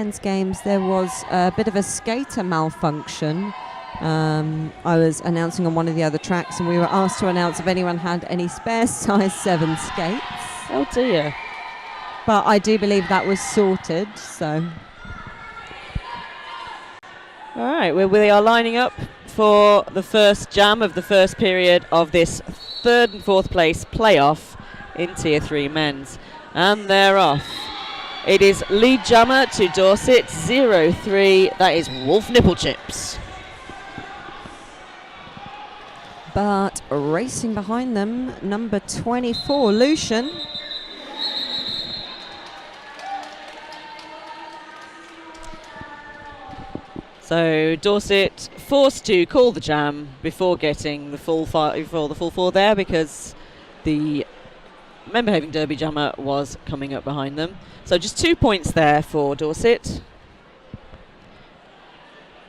men's games, there was a bit of a skater malfunction. I was announcing on one of the other tracks, and we were asked to announce if anyone had any spare size 7 skates. Oh dear. But I do believe that was sorted, so. All right, we are lining up for the first jam of the first period of this 3rd and 4th place playoff in Tier 3 men's. And they're off. It is lead jammer to Dorset, 0-3. That is Wolf Nipple Chips. But racing behind them, number 24, Lucian. So Dorset forced to call the jam before getting the full 4 there, because the Member Having Derby jammer was coming up behind them. So just 2 points there for Dorset.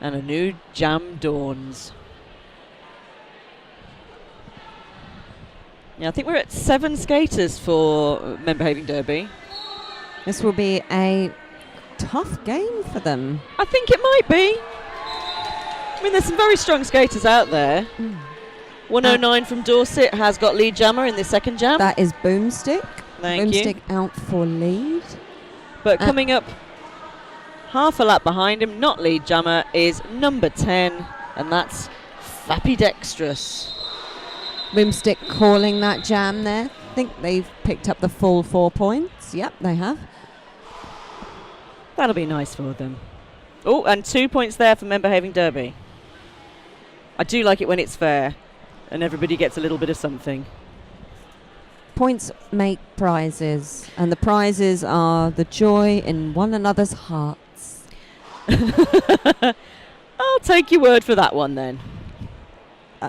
And a new jam dawns. Yeah, I think we're at 7 skaters for Member Having Derby. This will be a tough game for them. I think it might be. I mean, there's some very strong skaters out there. 109 from Dorset has got lead jammer in the second jam. That is Boomstick. Thank you. Boomstick out for lead. But coming up half a lap behind him, not lead jammer, is number 10, and that's Fappy Dexterous. Boomstick calling that jam there. I think they've picked up the full 4 points. Yep, they have. That'll be nice for them. Oh, and 2 points there for Member Having Derby. I do like it when it's fair and everybody gets a little bit of something. Points make prizes, and the prizes are the joy in one another's hearts. I'll take your word for that one then.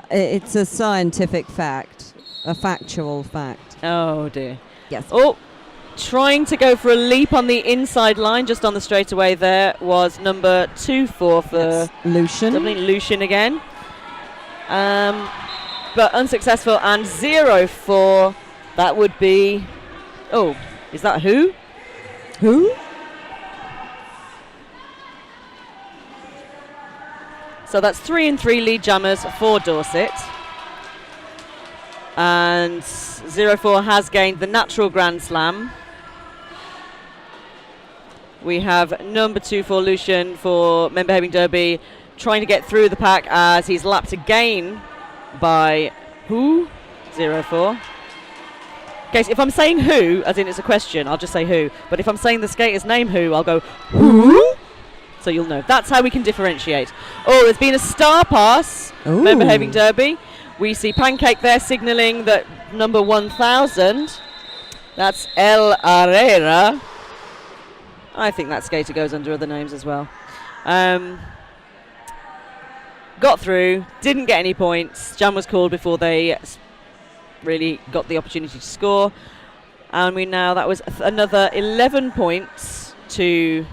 It's a scientific fact, a factual fact. Oh dear. Yes. Oh, trying to go for a leap on the inside line, just on the straightaway there, was number 2-4 for Lucian. Lucian again. But unsuccessful, and 0-4. That would be... Oh, is that who? Who? So that's 3 and 3 lead jammers for Dorset. And 0-4 has gained the natural Grand Slam. We have number 2-4 Lucian for Member Having Derby trying to get through the pack as he's lapped again by who? 0-4. Okay, so if I'm saying who, as in it's a question, I'll just say who. But if I'm saying the skater's name who, I'll go who? So you'll know. That's how we can differentiate. Oh, there's been a star pass. Ooh. Member Having Derby. We see Pancake there signalling that number 1000. That's El Herrera. I think that skater goes under other names as well. Got through, didn't get any points. Jam was called before they really got the opportunity to score. And that was another 11 points to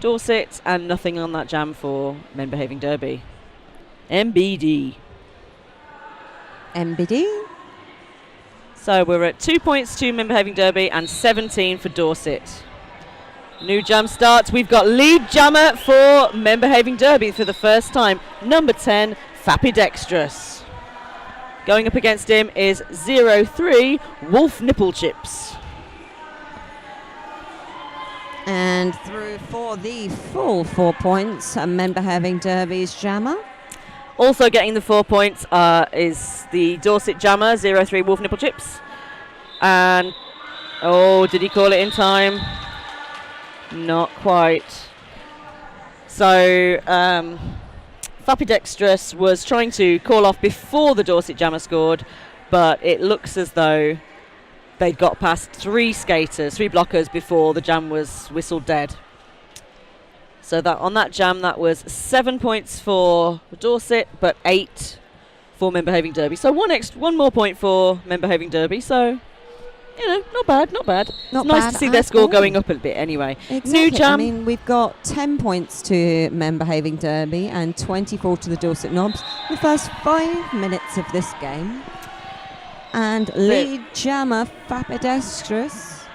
Dorset, and nothing on that jam for Member Having Derby. MBD. So we're at 2 points to Member Having Derby and 17 for Dorset. New jam starts. We've got lead jammer for Member Having Derby for the first time. Number 10, Fappy Dexterous. Going up against him is 0-3, Wolf Nipple Chips. And through for the full 4 points, a Member Having Derby's jammer. Also getting the 4 points is the Dorset jammer, 0-3, Wolf Nipple Chips. And, oh, did he call it in time? Not quite. So, Fappy Dexterous was trying to call off before the Dorset jammer scored, but it looks as though they'd got past 3 blockers before the jam was whistled dead. So that on that jam, that was 7 points for Dorset, but 8 for Member Having Derby. So one more point for Member Having Derby. So, not bad. Not nice bad to see their score all. going up a bit anyway. Exactly. New jam. I mean, we've got 10 points to Member Having Derby and 24 to the Dorset Knobs in the first 5 minutes of this game. And lead jammer Fappy Dexterous.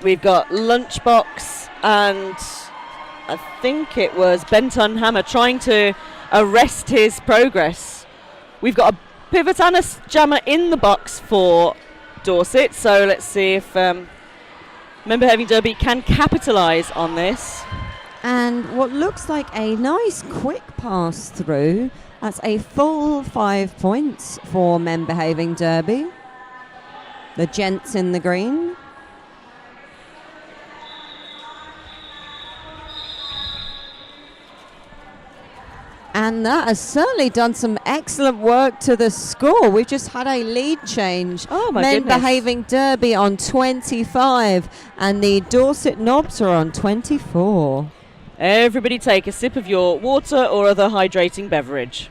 We've got Lunchbox and I think it was Benton Hammer trying to arrest his progress. We've got a pivot and a jammer in the box for Dorset, so let's see if Member Having Derby can capitalise on this. And what looks like a nice quick pass through. That's a full 5 points for Men Behaving Derby. The gents in the green. And that has certainly done some excellent work to the score. We've just had a lead change. Oh my Men goodness. Behaving Derby on 25 and the Dorset Knobs are on 24. Everybody take a sip of your water or other hydrating beverage,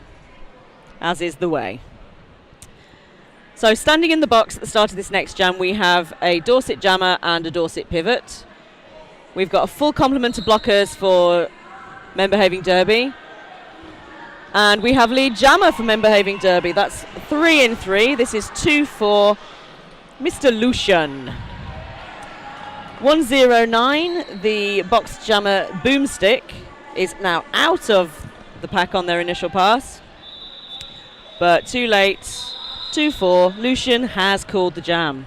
as is the way. So standing in the box at the start of this next jam, we have a Dorset jammer and a Dorset pivot. We've got a full complement of blockers for Men Behaving Derby. And we have lead jammer for Men Behaving Derby. That's 3 in 3. This is 2 for Mr. Lucian. 109, the box jammer Boomstick is now out of the pack on their initial pass. But too late, 2-4, Lucian has called the jam.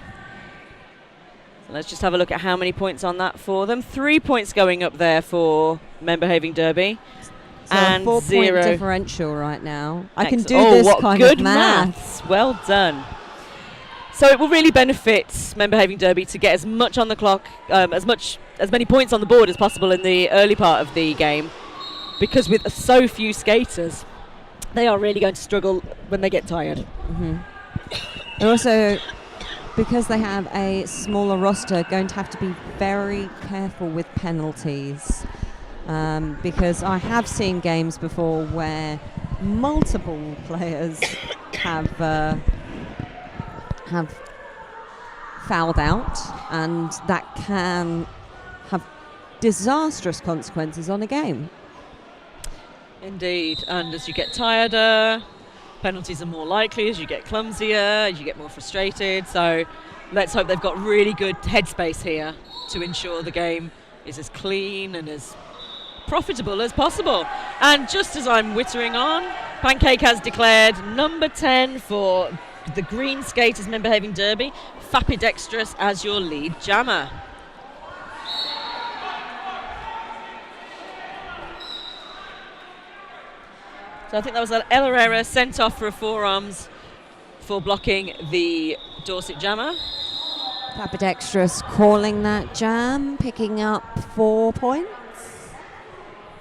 So let's just have a look at how many points on that for them. 3 points going up there for Men Behaving Derby. So and a 4 0 point differential right now. I can do oh, this what kind good of maths. Well done. So it will really benefit Men Behaving Derby to get as much on the clock, as many points on the board as possible in the early part of the game, because with so few skaters, they are really going to struggle when they get tired. Mm-hmm. They're also, because they have a smaller roster, going to have to be very careful with penalties. Because I have seen games before where multiple players have fouled out, and that can have disastrous consequences on a game. Indeed, and as you get tireder, penalties are more likely, as you get clumsier, as you get more frustrated. So let's hope they've got really good headspace here to ensure the game is as clean and as profitable as possible. And just as I'm wittering on, Pancake has declared number 10 for the green skaters Men Behaving Derby, Fapidextrous as your lead jammer. So I think that was an El Herrera sent off for a forearms for blocking the Dorset jammer. Fapidextrous calling that jam, picking up 4 points.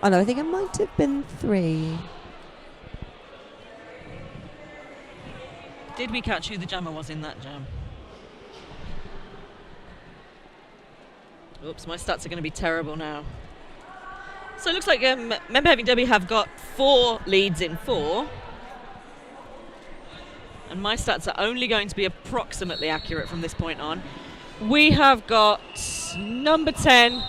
Oh no, I think it might have been 3. Did we catch who the jammer was in that jam? Oops, my stats are going to be terrible now. So it looks like Men Behaving Derby have got 4 leads in 4. And my stats are only going to be approximately accurate from this point on. We have got number 10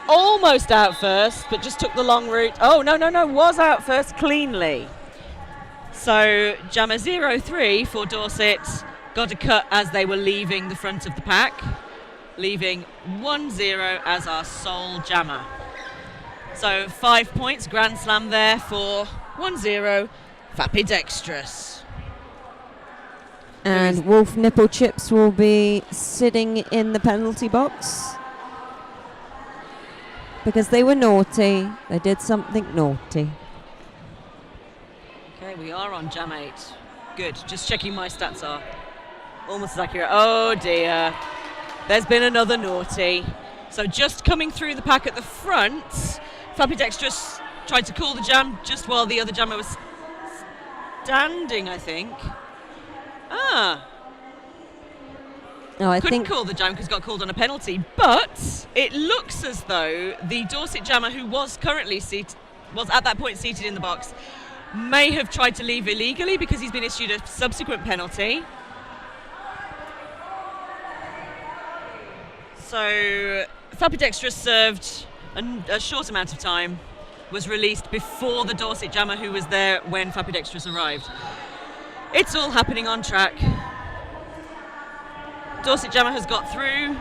almost out first, but just took the long route. Oh, no, was out first cleanly. So jammer 0-3 for Dorset got a cut as they were leaving the front of the pack, leaving 1-0 as our sole jammer. So 5 points, grand slam there for 1-0, Fapidextrous. And Wolf Nipple Chips will be sitting in the penalty box because they were naughty. They did something naughty. Okay, we are on jam 8. Good, just checking my stats are almost as accurate. Oh dear, there's been another naughty. So just coming through the pack at the front, Fapidextrous tried to call the jam just while the other jammer was standing, I think. No, I Couldn't think call the jam because got called on a penalty, but it looks as though the Dorset jammer who was currently seated, was at that point seated in the box, may have tried to leave illegally because he's been issued a subsequent penalty. So Fapidextrous served a short amount of time, was released before the Dorset jammer who was there when Fapidextrous arrived. It's all happening on track. Dorset jammer has got through.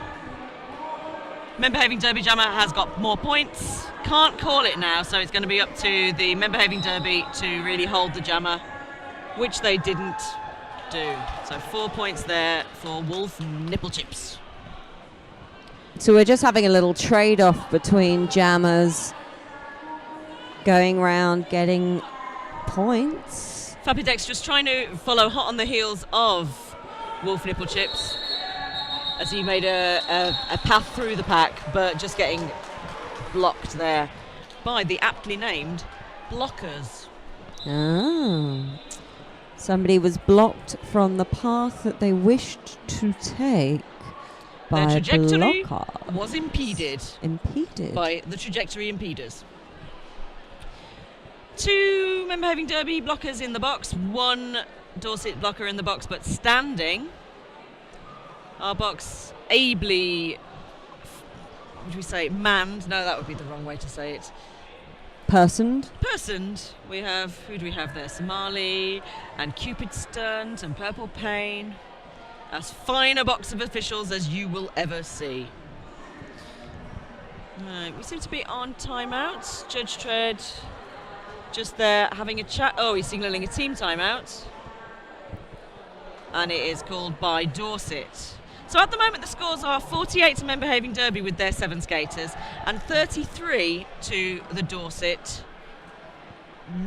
Men Behaving Derby Jammer has got more points. Can't call it now, so it's going to be up to the Men Behaving Derby to really hold the Jammer, which they didn't do. So 4 points there for Wolf Nipple Chips. So we're just having a little trade-off between jammers going round getting points. Fapidextrous trying to follow hot on the heels of Wolf Nipple Chips as he made a path through the pack, but just getting blocked there by the aptly named blockers. Somebody was blocked from the path that they wished to take by their trajectory blockers. Was impeded by the trajectory impeders. 2 Men Behaving Derby blockers in the box, 1 Dorset blocker in the box, but standing. Our box ably, what would we say, manned? No, that would be the wrong way to say it. Personed. We have, who do we have there? Somali and Cupid Stunt and Purple Pain. As fine a box of officials as you will ever see. Right, we seem to be on timeout. Judge Tread just there having a chat. Oh, he's signalling a team timeout. And it is called by Dorset. So at the moment the scores are 48 to Men Behaving Derby with their 7 skaters and 33 to the Dorset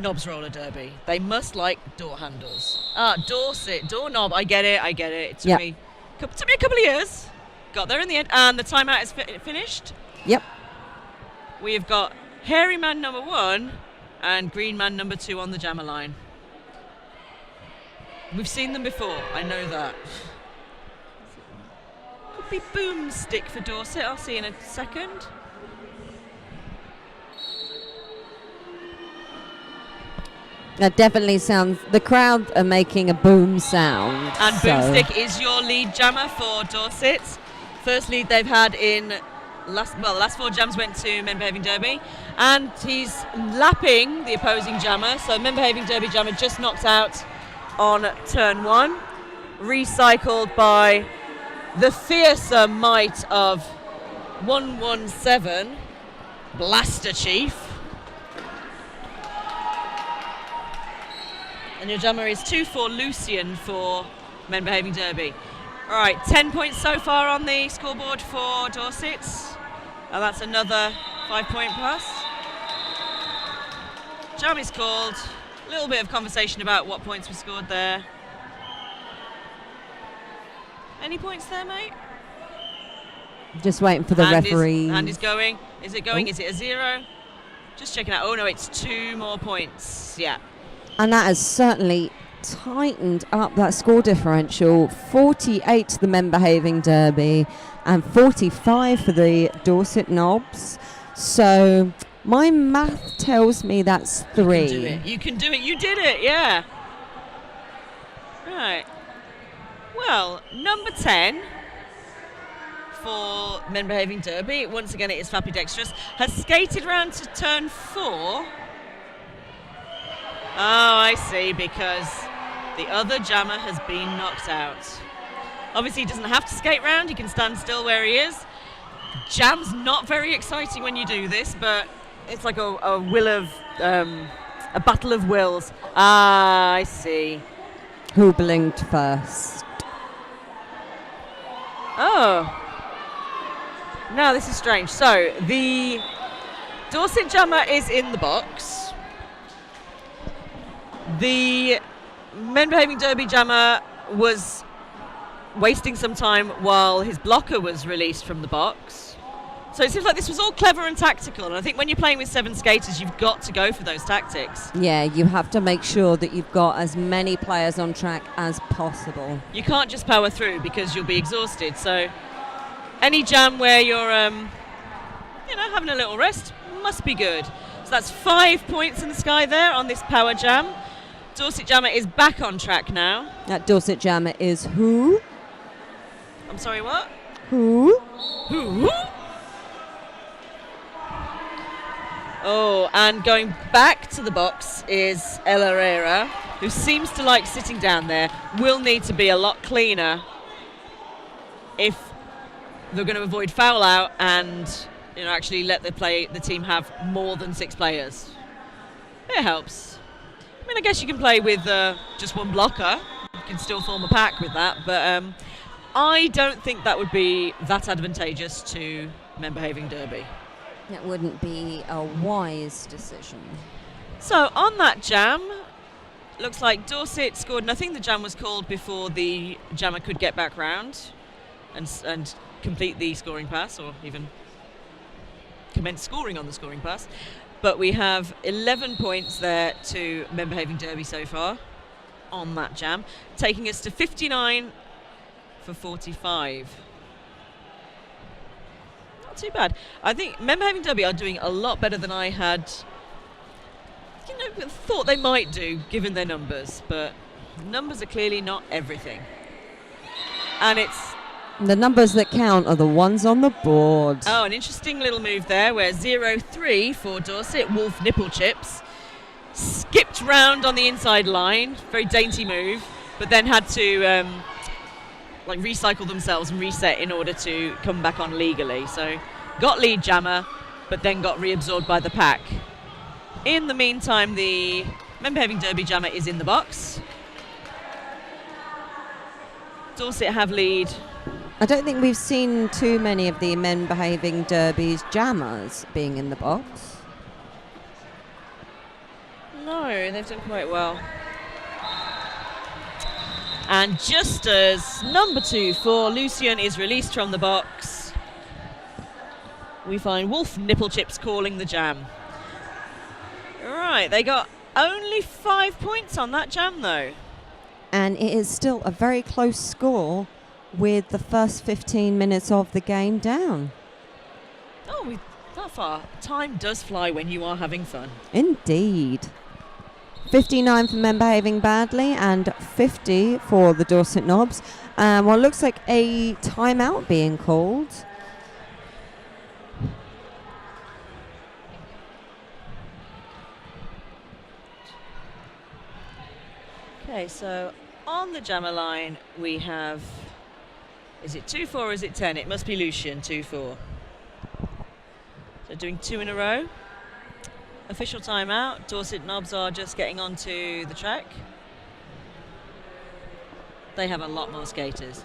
Knobs Roller Derby. They must like door handles. Dorset, doorknob, I get it. It took me a couple of years. Got there in the end, and the timeout is finished. Yep. We have got Hairy Man number 1 and Green Man number 2 on the jammer line. We've seen them before, I know that. Could be Boomstick for Dorset, I'll see in a second. That definitely sounds, the crowd are making a boom sound. And Boomstick is your lead jammer for Dorset. First lead they've had in, the last 4 jams went to Men Behaving Derby. And he's lapping the opposing jammer. So Men Behaving Derby jammer just knocked out on turn 1. Recycled by the fearsome might of 117, Blaster Chief. And your jammer is 2-4 Lucian for Men Behaving Derby. All right, 10 points so far on the scoreboard for Dorset. And that's another 5-point plus. Jam is called. A little bit of conversation about what points were scored there. Any points there, mate? Just waiting for the referee. Hand is going. Is it going? Oh. Is it a 0? Just checking out. Oh, no, it's 2 more points. Yeah. And that has certainly tightened up that score differential. 48 to the Men Behaving Derby and 45 for the Dorset Knobs. So my math tells me that's 3. You can do it. You did it, yeah. Right. Well, number 10 for Men Behaving Derby, once again it is Fapidextrous, has skated round to turn 4. Oh, I see, because the other jammer has been knocked out. Obviously he doesn't have to skate round, he can stand still where he is. Jam's not very exciting when you do this, but it's like a will of, a battle of wills. Ah, I see. Who blinked first? Oh. Now this is strange. So the Dorset jammer is in the box. The Men Behaving Derby jammer was wasting some time while his blocker was released from the box. So it seems like this was all clever and tactical, and I think when you're playing with 7 skaters, you've got to go for those tactics. Yeah, you have to make sure that you've got as many players on track as possible. You can't just power through because you'll be exhausted. So any jam where you're, having a little rest must be good. So that's 5 points in the sky there on this power jam. Dorset jammer is back on track now. That Dorset jammer is who? I'm sorry, what? Who? Who? Oh, and going back to the box is El Herrera, who seems to like sitting down there. Will need to be a lot cleaner if they're going to avoid foul out and actually let the team have more than 6 players. It helps. I mean, I guess you can play with just one blocker. You can still form a pack with that, but I don't think that would be that advantageous to men behaving derby. That wouldn't be a wise decision. So on that jam, looks like Dorset scored nothing. The jam was called before the jammer could get back round and complete the scoring pass, or even commence scoring on the scoring pass. But we have 11 points there to men behaving derby so far on that jam, taking us to 59 for 45. Not too bad. I think men behaving derby are doing a lot better than I had thought they might do, given their numbers, but numbers are clearly not everything. And it's the numbers that count are the ones on the board. Oh, an interesting little move there where 0-3 for Dorset, Wolf nipple chips, skipped round on the inside line, very dainty move, but then had to recycle themselves and reset in order to come back on legally. So got lead jammer, but then got reabsorbed by the pack. In the meantime, the men behaving derby jammer is in the box. Dorset have lead. I don't think we've seen too many of the men behaving derbies jammers being in the box. No, they've done quite well. And just as number 2 for Lucian is released from the box, we find Wolf nipple chips calling the jam. Right, they got only 5 points on that jam though. And it is still a very close score with the first 15 minutes of the game down. Oh, that far. Time does fly when you are having fun. Indeed. 59 for men behaving badly and 50 for the Dorset Knobs. Well, it looks like a timeout being called. Okay, so on the jammer line we have, is it 2-4 or is it 10? It must be Lucian, 2-4. So doing 2 in a row. Official timeout. Dorset Knobs are just getting onto the track. They have a lot more skaters.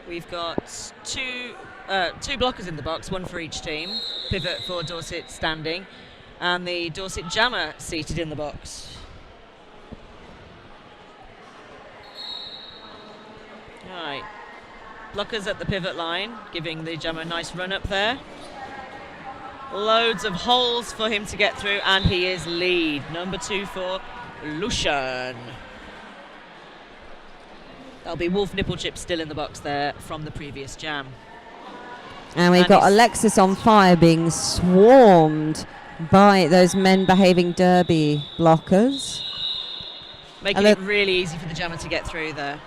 We've got two blockers in the box, one for each team. Pivot for Dorset standing, and the Dorset jammer seated in the box. Right. Blockers at the pivot line, giving the jammer a nice run up there. Loads of holes for him to get through, and he is lead. Number 2 for Lucian. That'll be Wolf nipple chip still in the box there from the previous jam. And we've got Alexis on fire being swarmed by those men behaving derby blockers. Making it really easy for the jammer to get through there.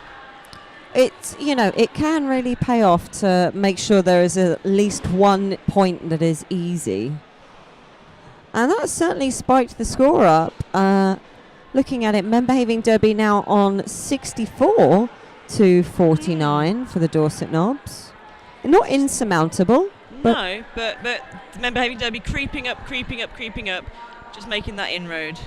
It's, it can really pay off to make sure there is at least 1 point that is easy. And that certainly spiked the score up. Looking at it, men behaving derby now on 64 to 49 for the Dorset Knobs. Not insurmountable. No, but the men behaving derby creeping up, just making that inroad.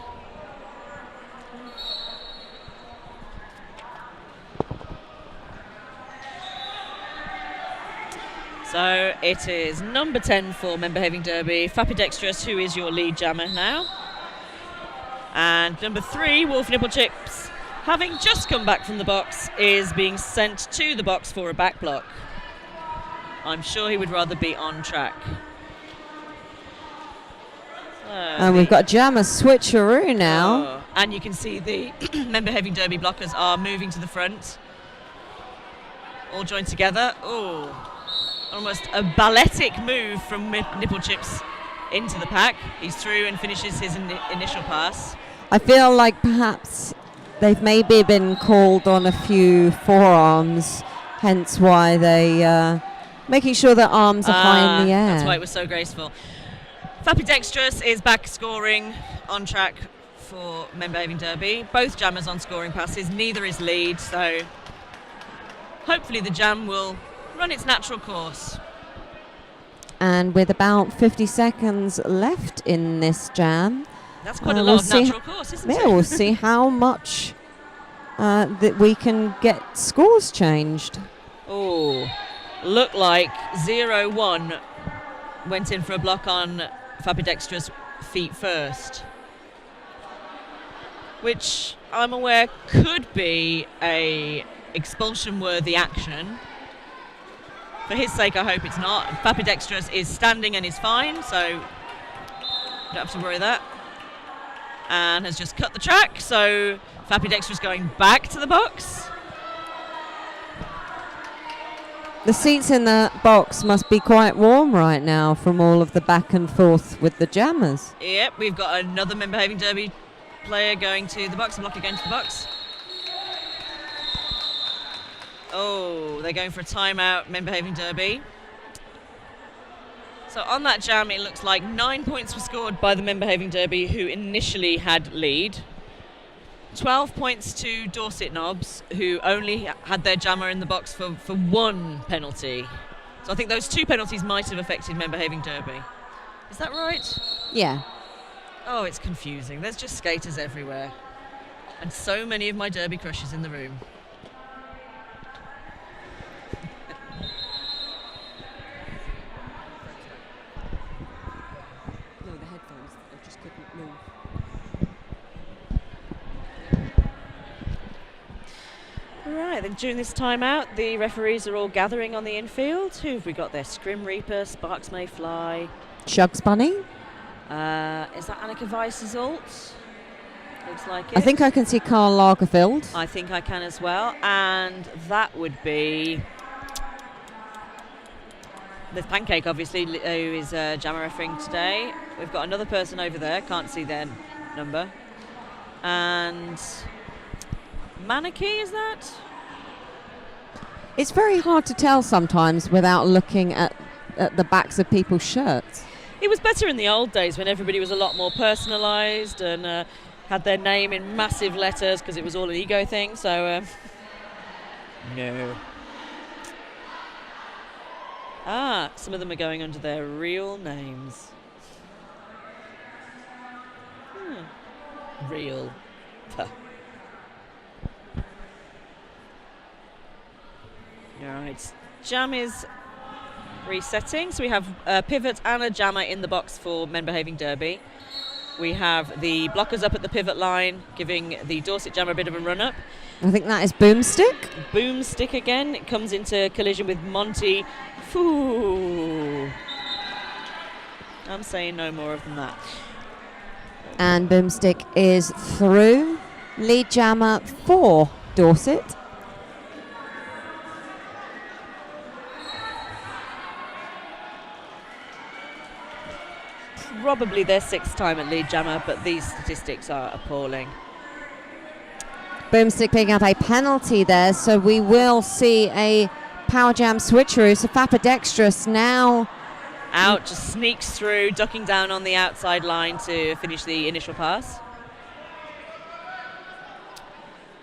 So it is number 10 for men behaving derby, Fapidextrous, who is your lead jammer now. And number 3, Wolf nipple chips, having just come back from the box, is being sent to the box for a back block. I'm sure he would rather be on track. And we've got jammer switcheroo now. Oh, and you can see the men behaving derby blockers are moving to the front. All joined together. Oh, almost a balletic move from nipple chips into the pack. He's through and finishes his initial pass. I feel like perhaps they've maybe been called on a few forearms, hence why they making sure their arms are high in the air. That's why it was so graceful. Fapidextrous is back scoring on track for men behaving derby. Both jammers on scoring passes. Neither is lead, so hopefully the jam will run its natural course. And with about 50 seconds left in this jam, That's quite a we'll lot of see natural course, isn't yeah, it? we'll see how much that we can get scores changed. Oh, looked like 0-1 went in for a block on Fabidextra's feet first, which I'm aware could be a expulsion-worthy action. For his sake, I hope it's not. Fabidextra is standing and is fine, so don't have to worry that. And has just cut the track, so Fabidextra's going back to the box. The seats in the box must be quite warm right now from all of the back and forth with the jammers. Yep, we've got another Men Behaving Derby player going to the box, a blocker going to the box. Oh, they're going for a timeout, Men Behaving Derby. So on that jam, it looks like 9 points were scored by the Men Behaving Derby, who initially had lead. 12 points to Dorset Knobs, who only had their jammer in the box for one penalty. So I think those 2 penalties might have affected Men Behaving Derby. Is that right? Yeah. Oh, it's confusing. There's just skaters everywhere. And so many of my derby crushes in the room. No, the headphones, I just couldn't move. Right, then during this timeout, the referees are all gathering on the infield. Who have we got there? Scrim Reaper, Sparks May Fly. Shugs Bunny? Is that Annika Weiss's ult? Looks like it. I think I can see Karl Lagerfeld. I think I can as well. And that would be... There's Pancake, obviously, who is jammer refereeing today. We've got another person over there. Can't see their number. And... Manaki, is that? It's very hard to tell sometimes without looking at the backs of people's shirts. It was better in the old days when everybody was a lot more personalised and had their name in massive letters because it was all an ego thing. So, no. Ah, some of them are going under their real names. Real. Puh. Alright, jam is resetting. So we have a pivot and a jammer in the box for Men Behaving Derby. We have the blockers up at the pivot line, giving the Dorset jammer a bit of a run up. I think that is Boomstick. Boomstick again. It comes into collision with Monty. Foo. I'm saying no more than that. And Boomstick is through. Lead jammer for Dorset. Probably their 6th time at lead jammer, but these statistics are appalling. Boomstick picking up a penalty there, so we will see a power jam switcheroo. So Fabidextra now Out, just sneaks through, ducking down on the outside line to finish the initial pass.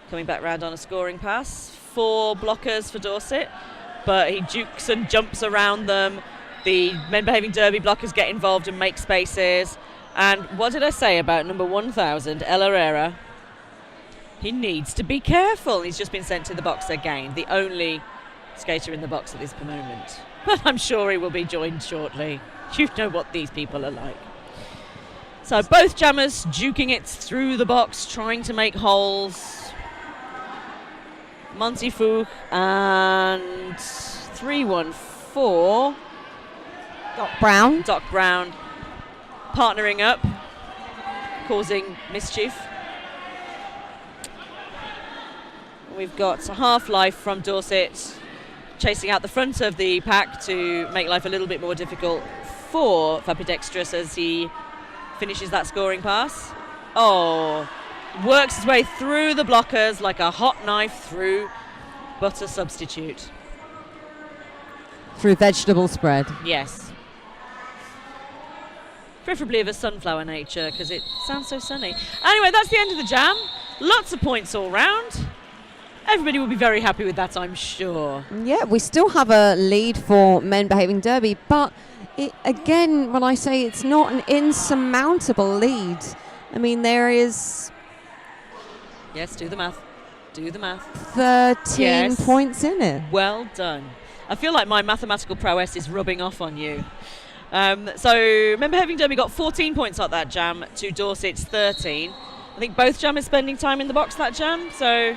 Coming back round on a scoring pass. 4 blockers for Dorset, but he jukes and jumps around them. The Men Behaving Derby blockers get involved and make spaces. And what did I say about number 1000, El Herrera? He needs to be careful. He's just been sent to the box again, the only skater in the box at this moment. But I'm sure he will be joined shortly. You know what these people are like. So both jammers duking it through the box, trying to make holes. Monty Fouk and 314. Doc Brown partnering up, causing mischief. We've got a half-life from Dorset chasing out the front of the pack to make life a little bit more difficult for Fabidextra as he finishes that scoring pass. Oh, works his way through the blockers like a hot knife through butter substitute. through vegetable spread. Yes. Preferably of a sunflower nature because it sounds so sunny. Anyway, that's the end of the jam. Lots of points all round. everybody will be very happy with that, I'm sure. Yeah, we still have a lead for men behaving derby, but again, when I say it's not an insurmountable lead, I mean there is Yes, do the math. Do the math. 13 Yes. points in it. Well done. I feel like my mathematical prowess is rubbing off on you. So, Men Behaving Derby got 14 points at that jam to Dorset's 13. I think both jammers spending time in the box that jam, so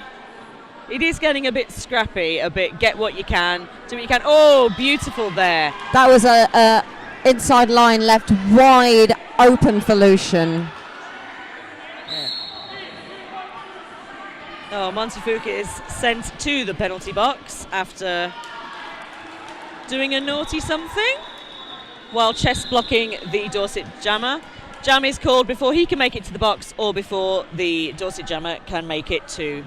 it is getting a bit scrappy, a bit get what you can, do what you can. Oh, beautiful there. That was a inside line left wide open for Lucian. Oh, Montefiore is sent to the penalty box after doing a naughty something while chest blocking the Dorset jammer. Jam is called before he can make it to the box or before the Dorset jammer can make it to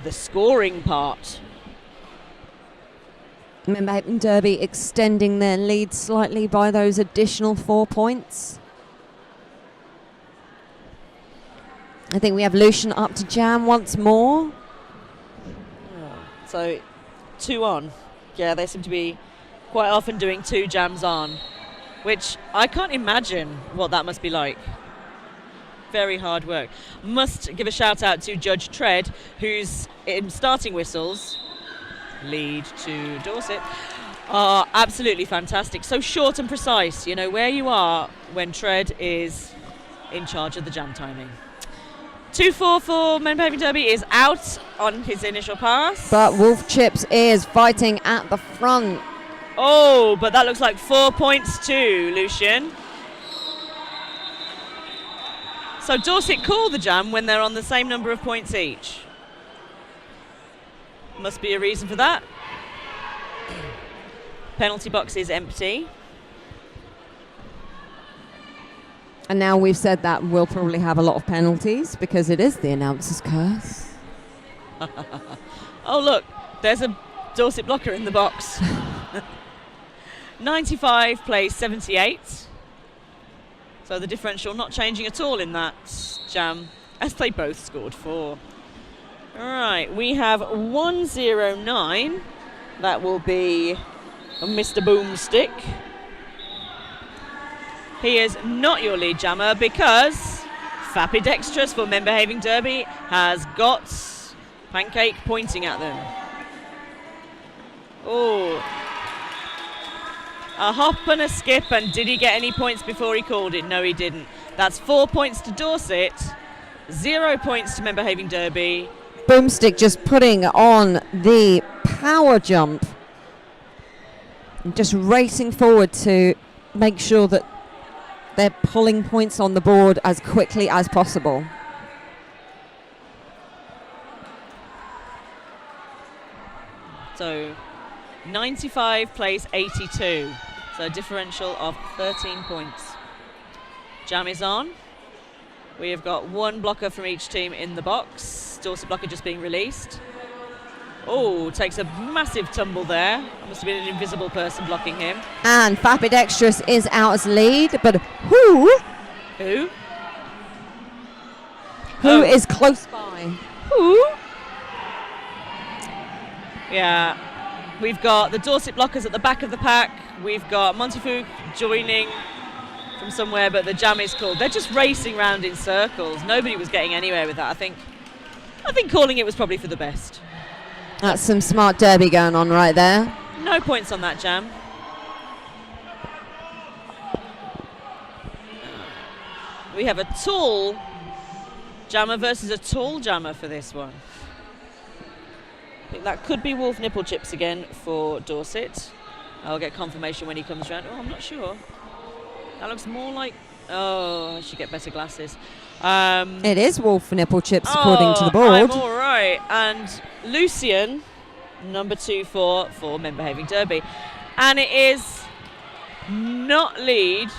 the scoring part. Men Behaving Derby extending their lead slightly by those additional 4 points. I think we have Lucian up to jam once more. So 2 on. Yeah, they seem to be quite often doing 2 jams on, which I can't imagine what that must be like. Very hard work. Must give a shout out to Judge Tread, whose starting whistles lead to Dorset are absolutely fantastic. So short and precise, you know where you are when Tread is in charge of the jam timing. 2-4 for Men Behaving Derby is out on his initial pass. But Wolf Chips is fighting at the front. Oh, but that looks like 4 points to Lucian. So Dorset call the jam when they're on the same number of points each. Must be a reason for that. Penalty box is empty. And now we've said that we'll probably have a lot of penalties because it is the announcer's curse. Oh, look, there's a Dorset blocker in the box. 95 plays 78. So the differential not changing at all in that jam, as they both scored 4. All right, we have 109. That will be Mr. Boomstick. He is not your lead jammer because Fappy Dexterous for Men Behaving Derby has got Pancake pointing at them. Oh, a hop and a skip, and did he get any points before he called it? No, he didn't. That's 4 points to Dorset, 0 points to Men Behaving Derby. Boomstick just putting on the power jump and just racing forward to make sure that they're pulling points on the board as quickly as possible. So 95 plays 82. So a differential of 13 points. Jam is on. We have got 1 blocker from each team in the box. Dorset blocker just being released. Oh, takes a massive tumble there. Must have been an invisible person blocking him. And Fappy Dexterous is out as lead, but who Who? is close by? Who? Yeah. We've got the Dorset blockers at the back of the pack. We've got Montefiore joining from somewhere, but the jam is called. They're just racing round in circles. Nobody was getting anywhere with that. I think calling it was probably for the best. That's some smart derby going on right there. No points on that jam. We have a tall jammer versus a tall jammer for this one. I think that could be Wolf Nipple Chips again for Dorset. I'll get confirmation when he comes around. Oh, I'm not sure. That looks more like... Oh, I should get better glasses. It is Wolf Nipple Chips according to the board. I'm all right. And Lucian, number 2-4 for Men Behaving Derby. And it is not lead.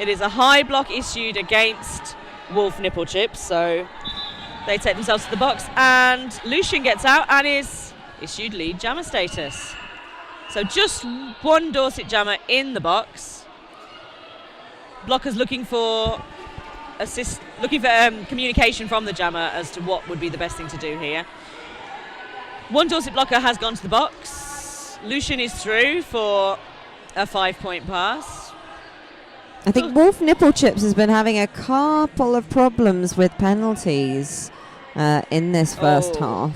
It is a high block issued against Wolf Nipple Chips. So they take themselves to the box. And Lucian gets out and is issued lead jammer status. So just 1 Dorset jammer in the box. Blockers looking for communication from the jammer as to what would be the best thing to do here. One Dorset blocker has gone to the box. Lucian is through for a 5-point pass. I think Wolf Nipple Chips has been having a couple of problems with penalties in this first half.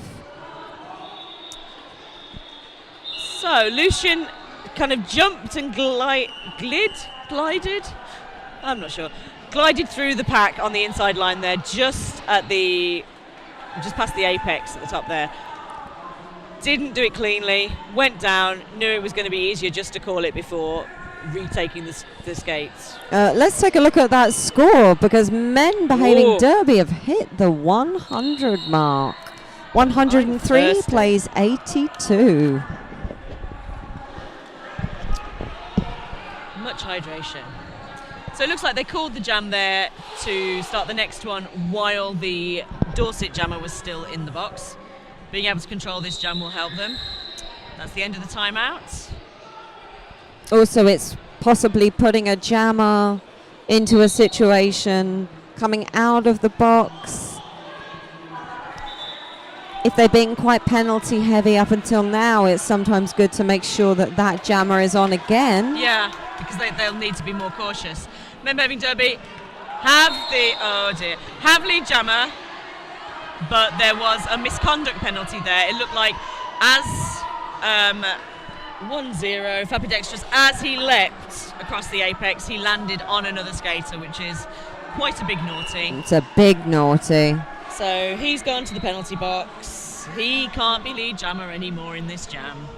So Lucian kind of jumped and glided? I'm not sure. Glided through the pack on the inside line there, just past the apex at the top there. Didn't do it cleanly, went down, knew it was going to be easier just to call it before retaking the skates. Let's take a look at that score, because men behaving derby have hit the 100 mark. 103 plays 82. Much hydration. So it looks like they called the jam there to start the next one while the Dorset jammer was still in the box. Being able to control this jam will help them. That's the end of the timeout. Also, it's possibly putting a jammer into a situation coming out of the box. If they're being quite penalty heavy up until now, it's sometimes good to make sure that that jammer is on again. Yeah, because they'll need to be more cautious. Men behaving derby have lead jammer, but there was a misconduct penalty there. It looked like as 1-0, Fapidextrous, as he leapt across the apex, he landed on another skater, which is quite a big naughty. It's a big naughty. So he's gone to the penalty box. He can't be lead jammer anymore in this jam.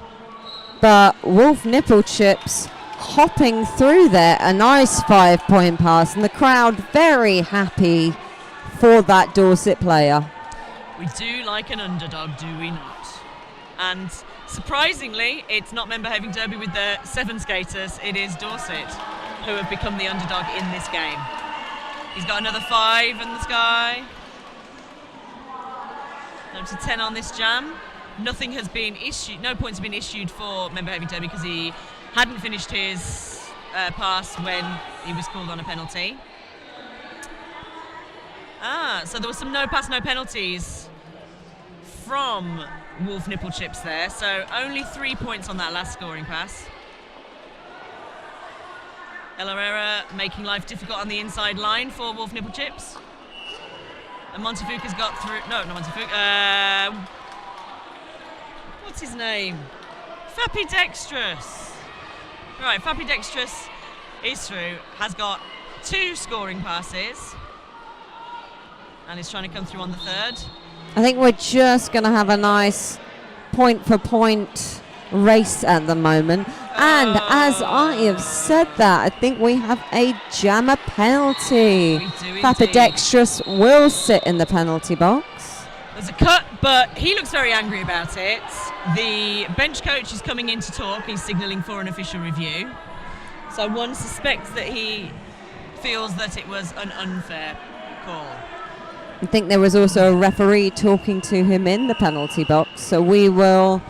But Wolf Nipple Chips hopping through there, a nice 5-point pass, and the crowd very happy for that Dorset player. We do like an underdog, do we not? And surprisingly, it's not men behaving derby with their 7 skaters, it is Dorset who have become the underdog in this game. He's got another 5 in the sky. Up to 10 on this jam. Nothing has been issued, no points have been issued for men behaving derby because he hadn't finished his pass when he was called on a penalty. So there was some no pass, no penalties from Wolf Nipple Chips there. So only 3 points on that last scoring pass. El Herrera making life difficult on the inside line for Wolf Nipple Chips. And Montefuca's got through. No, not Montefuca. What's his name? Fapidextrous. Right, Fapidextrous is through. Has got 2 scoring passes. And is trying to come through on the 3rd. I think we're just going to have a nice point-for-point race at the moment. And as I have said that, I think we have a jammer penalty. We do Fapidextrous will sit in the penalty box. There's a cut, but he looks very angry about it. The bench coach is coming in to talk. He's signalling for an official review. So one suspects that he feels that it was an unfair call. I think there was also a referee talking to him in the penalty box, so we will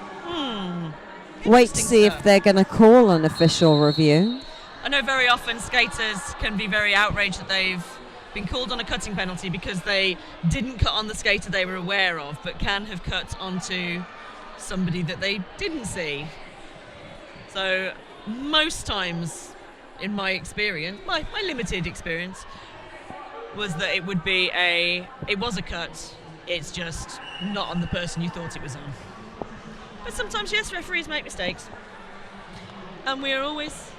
wait to see if they're going to call an official review. I know very often skaters can be very outraged that they've been called on a cutting penalty because they didn't cut on the skater they were aware of, but can have cut onto somebody that they didn't see. So most times, in my experience, my limited experience, was that it was a cut, it's just not on the person you thought it was on. But sometimes, yes, referees make mistakes. And they are always,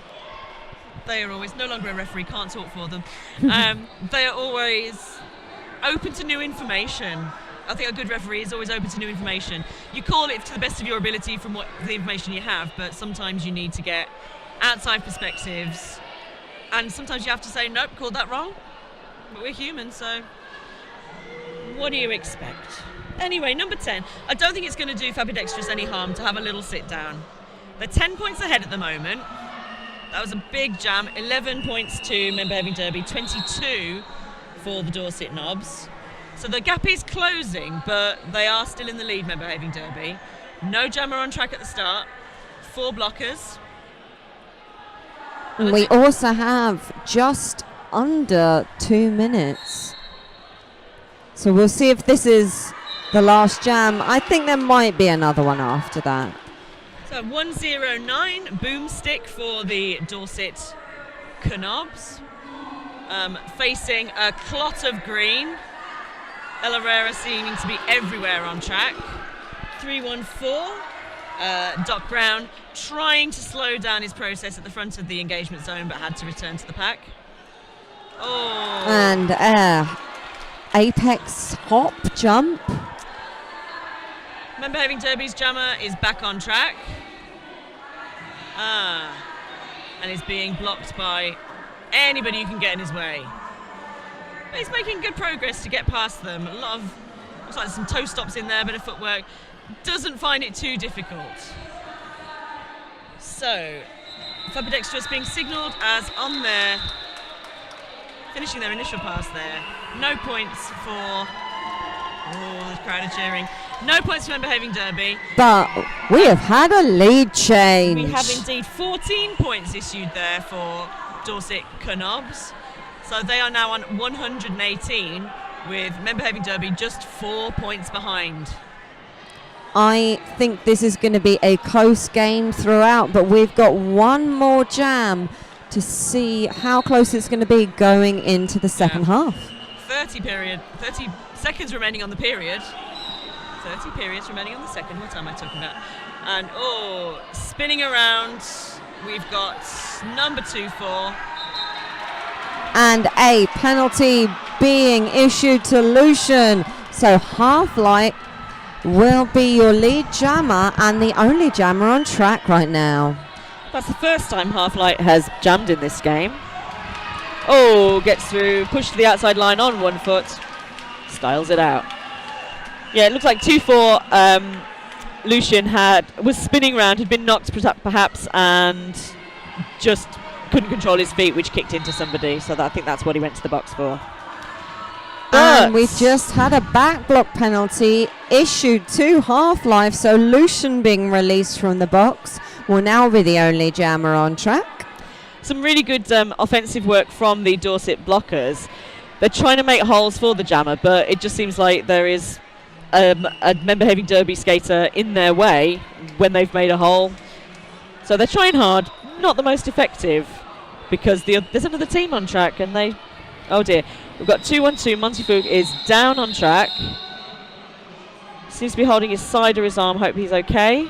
no longer a referee, can't talk for them. They are always open to new information. I think a good referee is always open to new information. You call it to the best of your ability from the information you have, but sometimes you need to get outside perspectives. And sometimes you have to say, nope, called that wrong. But we're human, so what do you expect? Anyway, number 10. I don't think it's going to do Fapidextrous any harm to have a little sit down. They're 10 points ahead at the moment. That was a big jam. 11 points to men behaving derby, 22 for the Dorset Knobs. So the gap is closing, but they are still in the lead, men behaving derby. No jammer on track at the start. 4 blockers. And we also have just under 2 minutes. So we'll see if this is the last jam. I think there might be another one after that. So 109 boomstick for the Dorset Knobs. Facing a clot of green. Ella Herrera seeming to be everywhere on track. 314. Doc Brown trying to slow down his process at the front of the engagement zone, but had to return to the pack. Oh. And apex hop jump. Member Having Derby's jammer is back on track. And is being blocked by anybody who can get in his way. But he's making good progress to get past them. A lot of, looks like some toe stops in there, a bit of footwork. Doesn't find it too difficult. So, Fabidextrous being signalled as on there, finishing their initial pass there. No points for, the crowd are cheering. No points for Member Having Derby. But we have had a lead change. We have indeed 14 points issued there for Dorset Knobs. So they are now on 118, with Member Having Derby just 4 points behind. I think this is going to be a close game throughout, but we've got one more jam to see how close it's going to be going into the second half. 30 seconds remaining on the period. 30 periods remaining on the second. What am I talking about? And spinning around, we've got number 2-4. And a penalty being issued to Lucian. So Half-Light will be your lead jammer and the only jammer on track right now. That's the first time Half-Light has jammed in this game. Oh, gets through, pushed to the outside line on 1 foot, styles it out. Yeah, it looks like 2-4. Lucian was spinning around, had been knocked perhaps, and just couldn't control his feet, which kicked into somebody. So I think that's what he went to the box for. And we just had a back block penalty issued to Half-Life, so Lucian being released from the box will now be the only jammer on track. Some really good offensive work from the Dorset blockers. They're trying to make holes for the jammer, but it just seems like there is a Member Having Derby skater in their way when they've made a hole. So they're trying hard, not the most effective, because there's another team on track, and they... Oh dear. We've got 2-1-2. Montefiore is down on track. Seems to be holding his side or his arm. Hope he's okay.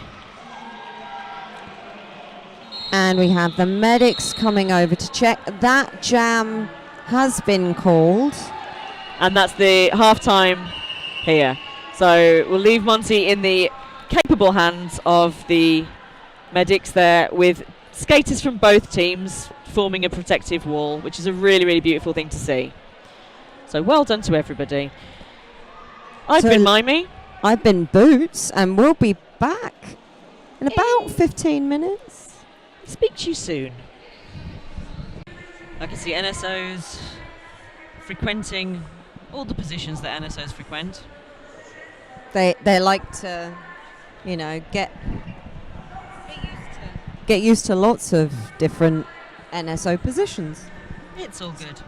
And we have the medics coming over to check. That jam has been called. And that's the half-time here. So we'll leave Monty in the capable hands of the medics there, with skaters from both teams forming a protective wall, which is a really, really beautiful thing to see. So well done to everybody. I've been Mimey. I've been Boots, and we'll be back in about 15 minutes. Speak to you soon. I can see NSOs frequenting all the positions that NSOs frequent. They like to, get used to lots of different NSO positions. It's all good.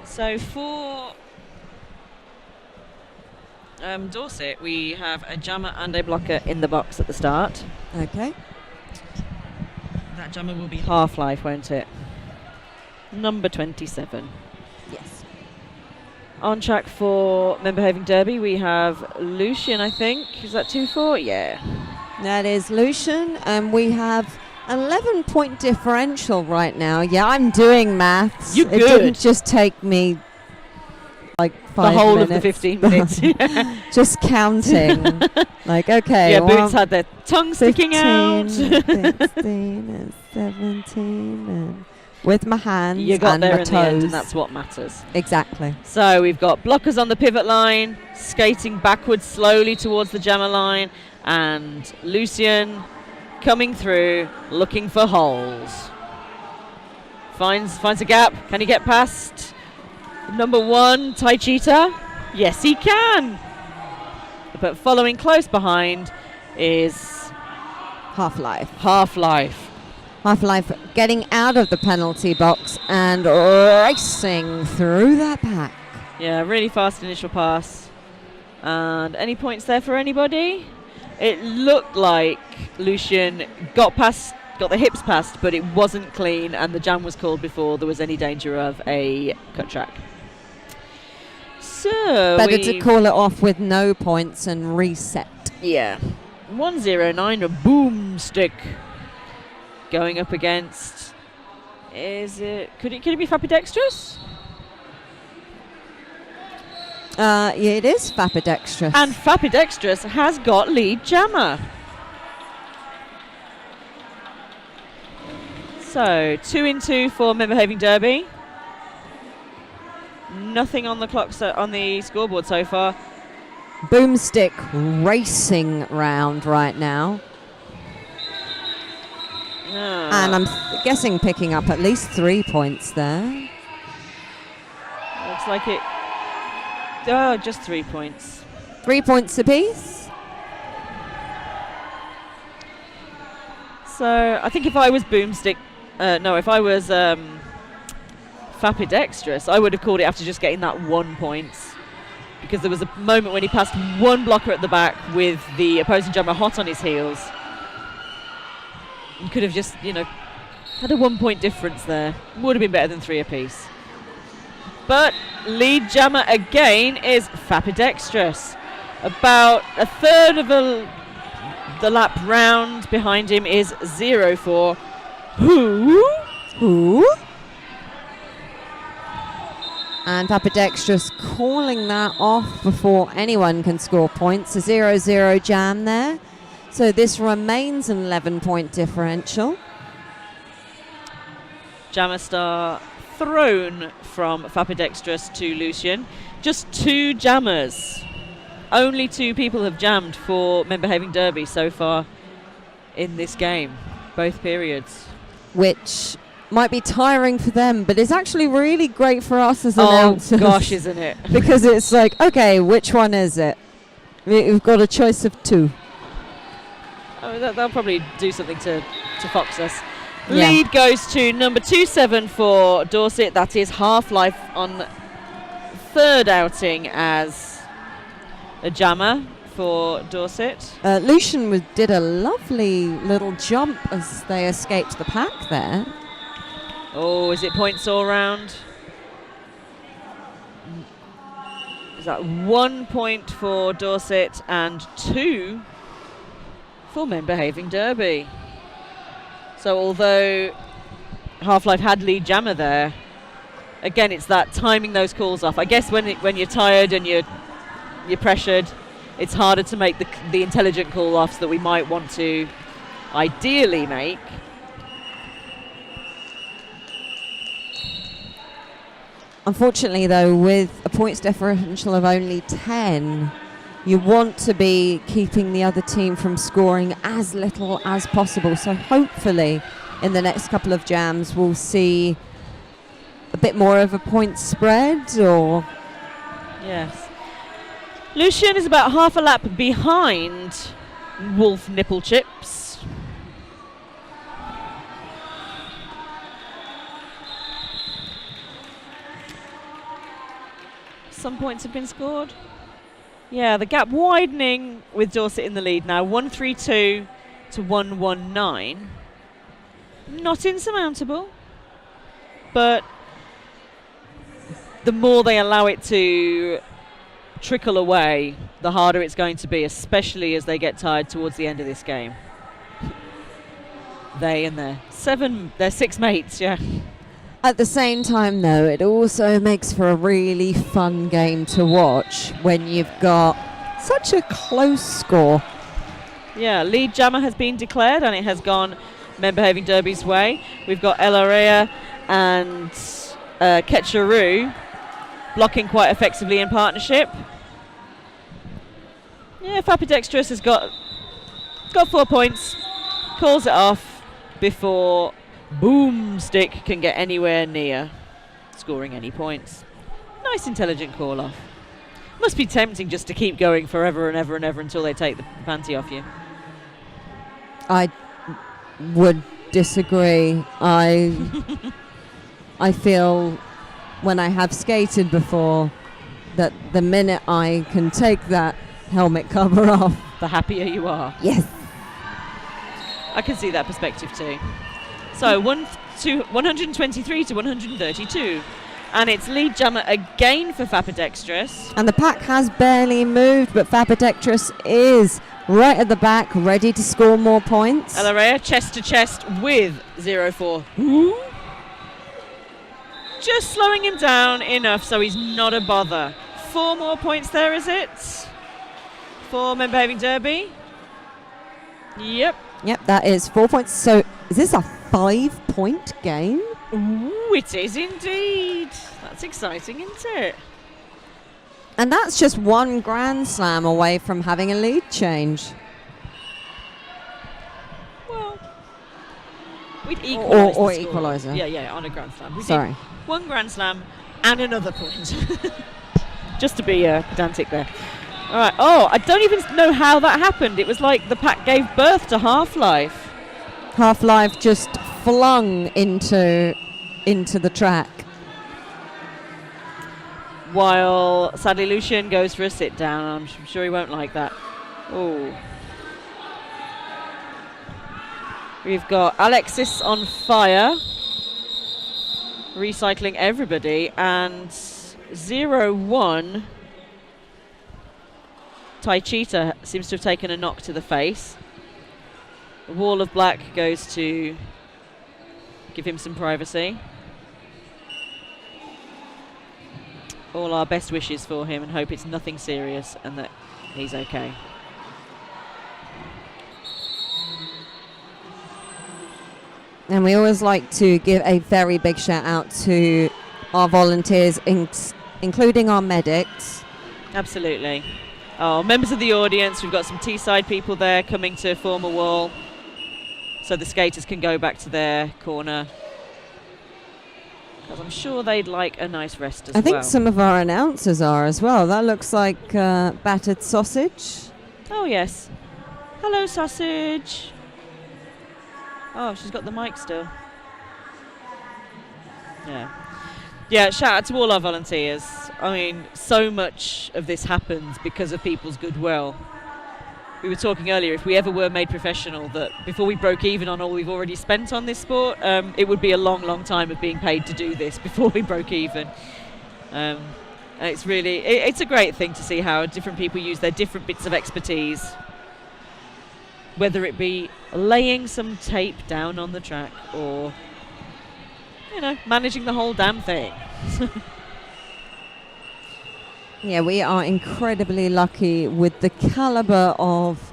So for Dorset, we have a jammer and a blocker in the box at the start. Okay. That jammer will be Half-Life, won't it? Number 27. Yes. On track for Member Having Derby, we have Lucian, I think. Is that 2-4? Yeah. That is Lucian, and we have 11-point differential right now. Yeah, I'm doing maths. You're good. It didn't just take me like 5 minutes. The whole of the 15 minutes. Just counting. Okay. Yeah, Boots had their tongue sticking 15 out. 16 and 17 and with my hands you got and there my in toes. the end, and that's what matters. Exactly. So we've got blockers on the pivot line, skating backwards slowly towards the jammer line, and Lucian coming through, looking for holes. Finds a gap. Can he get past number 1, Tai Cheetah? Yes, he can. But following close behind is Half-Life. Half-Life getting out of the penalty box and racing through that pack. Yeah, really fast initial pass. And any points there for anybody? It looked like Lucian got the hips past, but it wasn't clean, and the jam was called before there was any danger of a cut track. So better to call it off with no points and reset. Yeah. 109, a boomstick going up against. Could it be Fapidextrous? Yeah, it is Fapidextrous. And Fapidextrous has got lead jammer. So 2 in 2 for Men Behaving Derby. Nothing on the clock on the scoreboard so far. Boomstick racing round right now. And I'm guessing picking up at least 3 points there. Looks like it. Oh, just 3 points. 3 points apiece. So I think if I was Boomstick, if I was Fapidextrous, I would have called it after just getting that 1 point. Because there was a moment when he passed one blocker at the back with the opposing jammer hot on his heels. You could have just, had a 1 point difference there. Would have been better than 3 apiece. But lead jammer again is Fapidextrous. About a third of the lap round behind him is 0-4. Who? And Fapidextrous calling that off before anyone can score points. A 0-0 jam there. So this remains an 11-point differential. Jammer star thrown from Fapidextrous to Lucian. Just 2 jammers. Only 2 people have jammed for Men Behaving Derby so far in this game, both periods. Which might be tiring for them, but it's actually really great for us as announcers. Oh gosh, isn't it? Because it's like, okay, which one is it? We've got a choice of 2. Oh, they'll probably do something to fox us. Yeah. Lead goes to number 27 for Dorset. That is Half-Life on third outing as a jammer for Dorset. Lucian did a lovely little jump as they escaped the pack there. Oh, is it points all round? Is that 1 point for Dorset and 2 for Men Behaving Derby? So although Half-Life had lead jammer there, again it's that timing those calls off. I guess when you're tired and you're pressured, it's harder to make the intelligent call-offs that we might want to ideally make. Unfortunately, though, with a points differential of only 10, you want to be keeping the other team from scoring as little as possible. So hopefully in the next couple of jams we'll see a bit more of a point spread. Or yes. Lucian is about half a lap behind Wolf Nipple Chips. Some points have been scored. Yeah, the gap widening with Dorset in the lead now, 132 to 119. Not insurmountable, but the more they allow it to trickle away, the harder it's going to be, especially as they get tired towards the end of this game. They and their 6 mates, yeah. at the same time, though, it also makes for a really fun game to watch when you've got such a close score. Yeah, lead jammer has been declared and it has gone Men Behaving Derby's way. We've got Elaria and Ketcharu blocking quite effectively in partnership. Yeah, Fapidextrous has got 4 points, calls it off before Boomstick can get anywhere near scoring any points. Nice intelligent call off. Must be tempting just to keep going forever and ever and ever until they take the panty off you. I would disagree. I feel when I have skated before, that the minute I can take that helmet cover off, The happier you are. yes. I can see that perspective too. So 123 to 132. And it's lead jammer again for Fapidextrous. And the pack has barely moved, but Fapidextrous is right at the back, ready to score more points. Elarea chest to chest with 0-4. Just slowing him down enough so he's not a bother. 4 more points there, is it? For Men Behaving Derby. Yep. Yep, that is 4 points. So is this a 5-point game? Ooh, it is indeed. That's exciting, isn't it? And that's just one Grand Slam away from having a lead change. Well, we'd equalise Or the score. equaliser. Yeah, on a Grand Slam. We Sorry. did 1 Grand Slam and another point. Just to be pedantic there. All right. Oh, I don't even know how that happened. It was like the pack gave birth to Half-Life. Half-Life just flung into the track. While sadly Lucien goes for a sit down. I'm sure he won't like that. Oh. We've got Alexis on fire, recycling everybody, and 0-1. Taichita seems to have taken a knock to the face. The wall of black goes to give him some privacy. All our best wishes for him and hope it's nothing serious and that he's okay. And we always like to give a very big shout out to our volunteers, including our medics. Absolutely. Oh, members of the audience, we've got some Teesside people there coming to form a wall so the skaters can go back to their corner. Because I'm sure they'd like a nice rest as well. I think some of our announcers are as well. That looks like battered sausage. Oh, yes. Hello, sausage. Oh, she's got the mic still. Yeah. Yeah, shout out to all our volunteers. I mean, so much of this happens because of people's goodwill. We were talking earlier, if we ever were made professional, that before we broke even on all we've already spent on this sport, it would be a long, long time of being paid to do this before we broke even. And it's really, it's a great thing to see how different people use their different bits of expertise, whether it be laying some tape down on the track or, you know, managing the whole damn thing. Yeah, we are incredibly lucky with the calibre of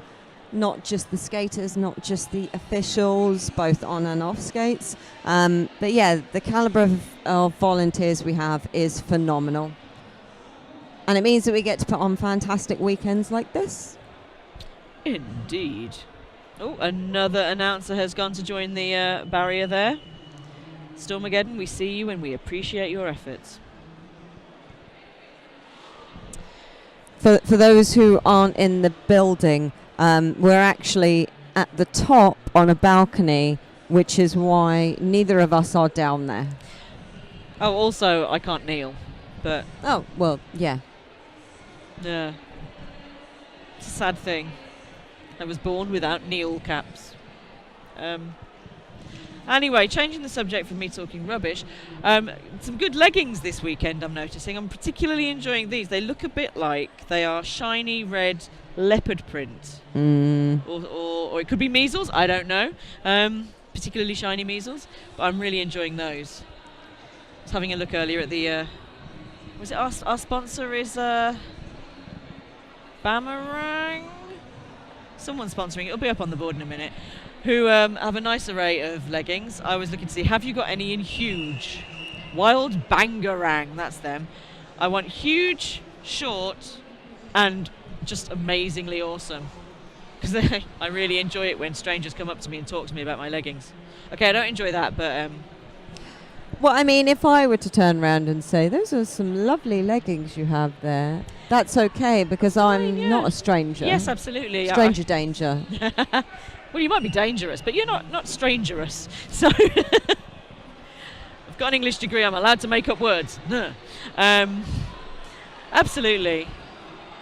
not just the skaters, not just the officials, both on and off skates. But yeah, the calibre of volunteers we have is phenomenal. And it means that we get to put on fantastic weekends like this. Indeed. Oh, another announcer has gone to join the barrier there. Stormageddon, we see you and we appreciate your efforts. For those who aren't in the building, we're actually at the top on a balcony, which is why neither of us are down there. Oh, also, I can't kneel, but... Oh, well, yeah. Yeah. It's a sad thing. I was born without kneel caps. Anyway, changing the subject from me talking rubbish, some good leggings this weekend I'm noticing. I'm particularly enjoying these. They look a bit like they are shiny red leopard print. Or it could be measles, I don't know. Particularly shiny measles, but I'm really enjoying those. I was having a look earlier at the... was it our sponsor is Bamarang? Someone's sponsoring it. It'll be up on the board in a minute. Who have a nice array of leggings. I was looking to see, have you got any in huge? Wild Bangarang, that's them. I want huge, short, and just amazingly awesome. Because I really enjoy it when strangers come up to me and talk to me about my leggings. Okay, I don't enjoy that, but... Well, I mean, if I were to turn around and say, those are some lovely leggings you have there, that's okay, because I'm not a stranger. Yes, absolutely. Stranger danger. Well, you might be dangerous, but you're not strangerous. So I've got an English degree. I'm allowed to make up words. And Absolutely.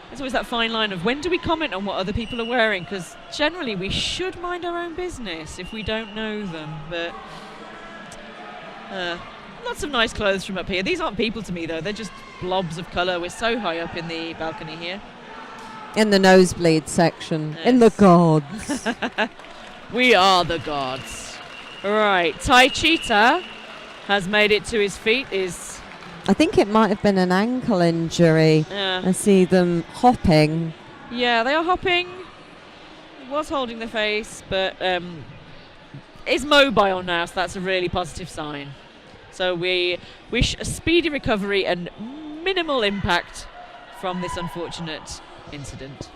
There's always that fine line of when do we comment on what other people are wearing, because generally we should mind our own business if we don't know them, but lots of nice clothes from up here. These aren't people to me though, they're just blobs of colour. We're so high up in the balcony here. In the nosebleed section. Yes. In the gods. We are the gods. Right, Tai Cheetah has made it to his feet. I think it might have been an ankle injury. I see them hopping. Yeah, they are hopping. He was holding the face, but is mobile now, so that's a really positive sign. So we wish a speedy recovery and minimal impact from this unfortunate incident.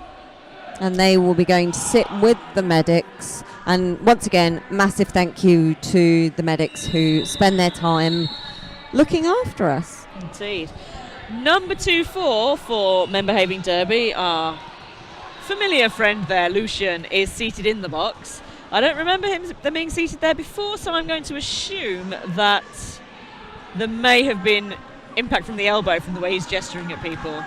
And they will be going to sit with the medics. And once again, massive thank you to the medics who spend their time looking after us. Indeed. Number 24 for Men Behaving Derby, our familiar friend there, Lucian, is seated in the box. I don't remember them being seated there before, so I'm going to assume that there may have been impact from the elbow from the way he's gesturing at people,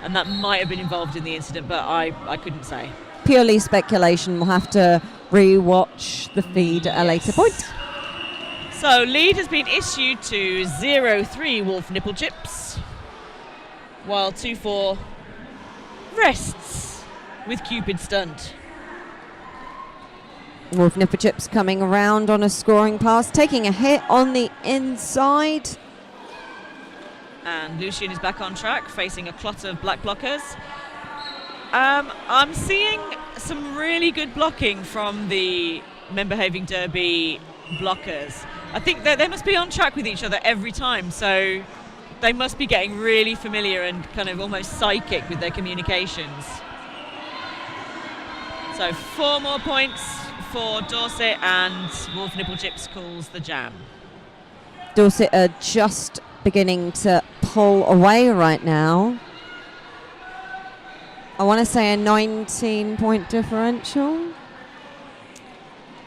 and that might have been involved in the incident, but I couldn't say. Purely speculation. We'll have to re-watch the feed at a later point. So lead has been issued to 0-3 Wolf Nipple Chips, while 2-4 rests with Cupid Stunt. Wolf Nipple Chips coming around on a scoring pass, taking a hit on the inside. And Lucian is back on track, facing a clot of black blockers. I'm seeing some really good blocking from the Men Behaving Derby blockers. I think they must be on track with each other every time, so they must be getting really familiar and kind of almost psychic with their communications. So 4 more points for Dorset, and Wolf Nipple Chips calls the jam. Dorset are just beginning to pull away right now. I want to say a 19-point differential.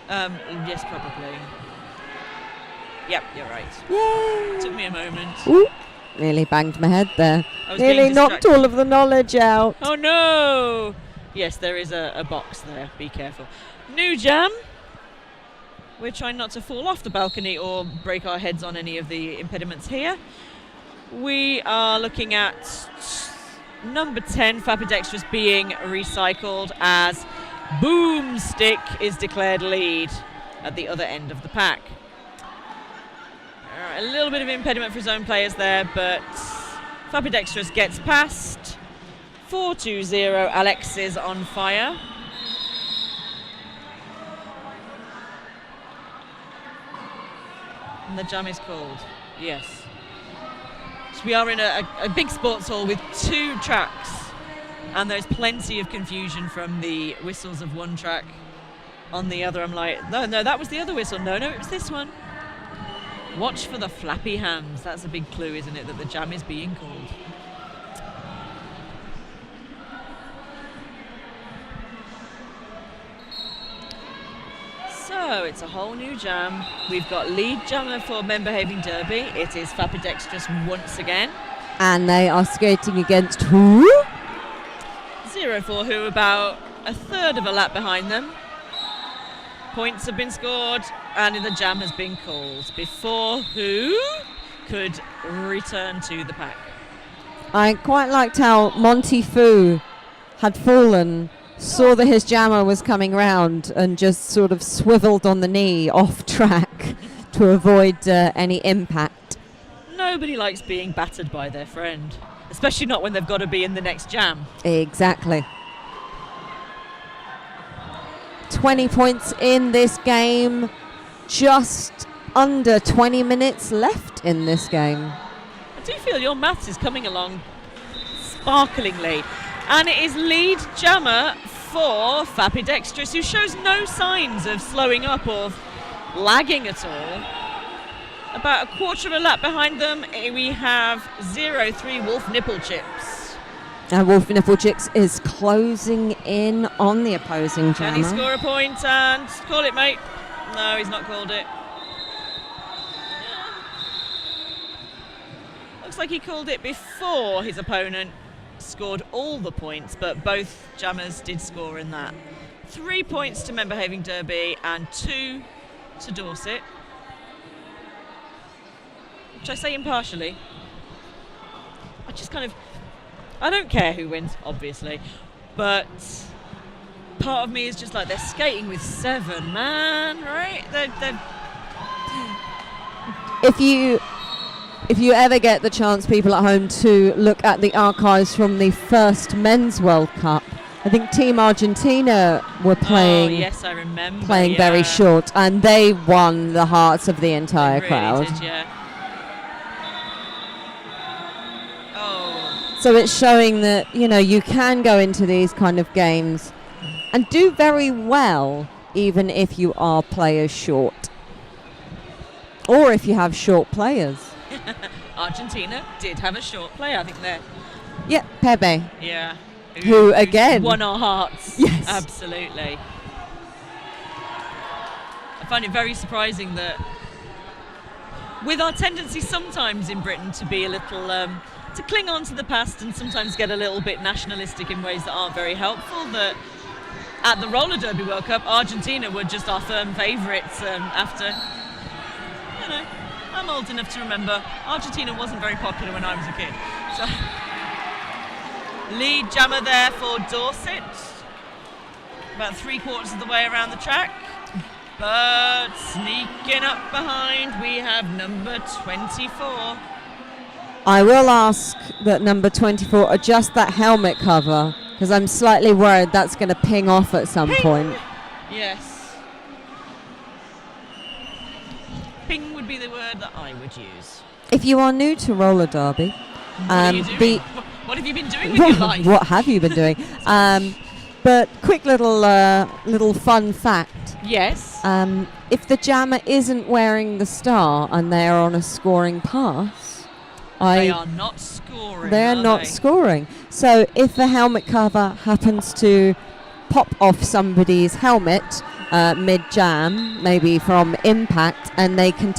Yes, probably. Yep, you're right. Yay! Took me a moment. Ooh, nearly banged my head there. I was Nearly getting knocked distracted. all of the knowledge out. Oh no! Yes, there is a box there. Be careful. New jam. We're trying not to fall off the balcony or break our heads on any of the impediments here. We are looking at number 10, Fapidextrous, being recycled as Boomstick is declared lead at the other end of the pack. A little bit of impediment for his own players there, but Fapidextrous gets past. 4-2-0, Alex is on fire. And the jam is called, yes. So we are in a big sports hall with 2 tracks, and there's plenty of confusion from the whistles of one track on the other. I'm like, no, that was the other whistle. No, it was this one. Watch for the flappy hands. That's a big clue, isn't it, that the jam is being called. So it's a whole new jam. We've got lead jammer for Men Behaving Derby. It is Fapidextrous once again. And they are skating against who? 0-4, who are about a third of a lap behind them. Points have been scored, and the jam has been called before who could return to the pack. I quite liked how Monty Fu had fallen, saw that his jammer was coming round, and just sort of swiveled on the knee off track to avoid any impact. Nobody likes being battered by their friend, especially not when they've got to be in the next jam. Exactly. 20 points in this game, just under 20 minutes left in this game. I do feel your maths is coming along sparklingly. And it is lead jammer for Fapidextrous, who shows no signs of slowing up or lagging at all. About a quarter of a lap behind them, we have 0-3 Wolf Nipple Chips. Wolf Nipple Chips is closing in on the opposing Can he jammer. score a point and call it, mate? No, he's not called it. Looks like he called it before his opponent scored all the points, but both jammers did score in that. 3 points to Men Behaving Derby and 2 to Dorset. Should I say impartially? I don't care who wins, obviously, but part of me is just like, they're skating with 7, man, right? They're If you ever get the chance, people at home, to look at the archives from the first Men's World Cup, I think Team Argentina were playing. Oh, yes, I remember. Playing very short, and they won the hearts of the entire crowd. Did, yeah. Oh. So it's showing that, you know, you can go into these kind of games and do very well, even if you are players short, or if you have short players. Argentina did have a short player, I think they're. Yeah, Pepe. Yeah. Who again won our hearts. Yes. Absolutely. I find it very surprising that, with our tendency sometimes in Britain to be a little to cling on to the past and sometimes get a little bit nationalistic in ways that aren't very helpful, that at the Roller Derby World Cup, Argentina were just our firm favourites after, you know, I'm old enough to remember Argentina wasn't very popular when I was a kid. So, lead jammer there for Dorset, about 3/4 of the way around the track. But sneaking up behind, we have number 24. I will ask that number 24 adjust that helmet cover, because I'm slightly worried that's going to ping off at some point. Yes. Ping would be the word that I would use. If you are new to roller derby, What are you doing? What have you been doing with your life? What have you been doing? But quick little fun fact. Yes. If the jammer isn't wearing the star and they are on a scoring pass, they are not scoring. They are not scoring. So if the helmet cover happens to pop off somebody's helmet mid-jam, maybe from impact, and they can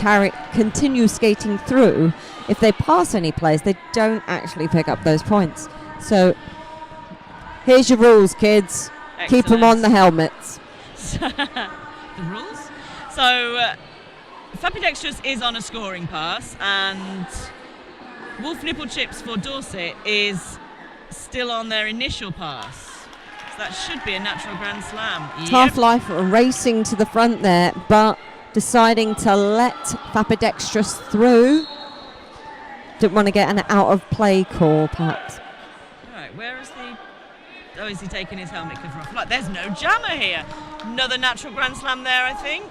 continue skating through, if they pass any players, they don't actually pick up those points. So here's your rules, kids. Excellent. Keep them on the helmets. The rules? So Fapidextrous is on a scoring pass, and Wolf Nipple Chips for Dorset is still on their initial pass. So that should be a natural Grand Slam. Tough Life racing to the front there, but deciding to let Fapidextrous through. Didn't want to get an out of play call, perhaps. Right, where is the... Oh, is he taking his helmet cover off? Like, there's no jammer here. Another natural Grand Slam there, I think.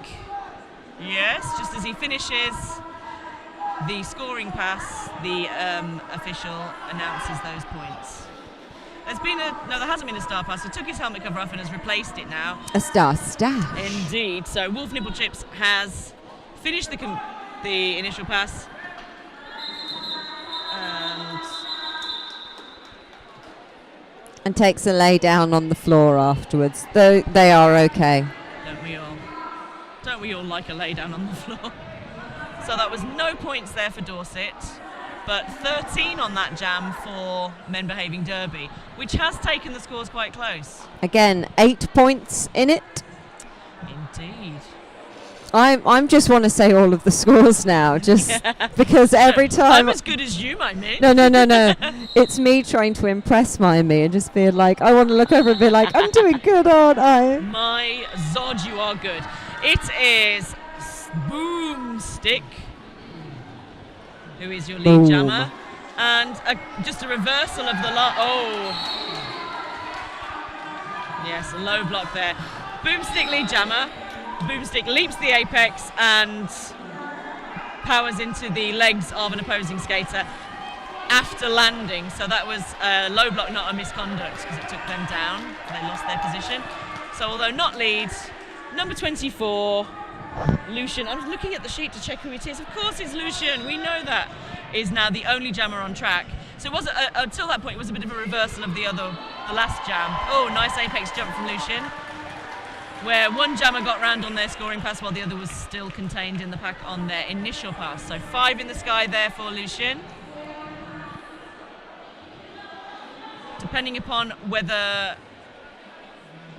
Yes, just as he finishes the scoring pass, the official announces those points. There hasn't been a star pass. He took his helmet cover off and has replaced it now. A star stash. Indeed. So Wolf Nipple Chips has finished the initial pass. And takes a lay down on the floor afterwards, though they are okay. Don't we all like a lay down on the floor? So that was no points there for Dorset, but 13 on that jam for Men Behaving Derby, which has taken the scores quite close. Again, 8 points in it. Indeed. I'm just want to say all of the scores now, just because every time... I'm as good as you, my mate. No. It's me trying to impress my me and just feel like, I want to look over and be like, I'm doing good, aren't I? My Zod, you are good. It is Boomstick, who is your lead jammer, and just a reversal of the yes, a low block there. Boomstick lead jammer. Boomstick leaps the apex and powers into the legs of an opposing skater after landing. So that was a low block, not a misconduct, because it took them down. They lost their position. So although not lead, number 24, Lucian. I'm looking at the sheet to check who it is. Of course it's Lucian. We know that. Is now the only jammer on track. So it was until that point, it was a bit of a reversal of the last jam. Oh, nice apex jump from Lucian, where one jammer got round on their scoring pass while the other was still contained in the pack on their initial pass. So 5 in the sky there for Lucian. depending upon whether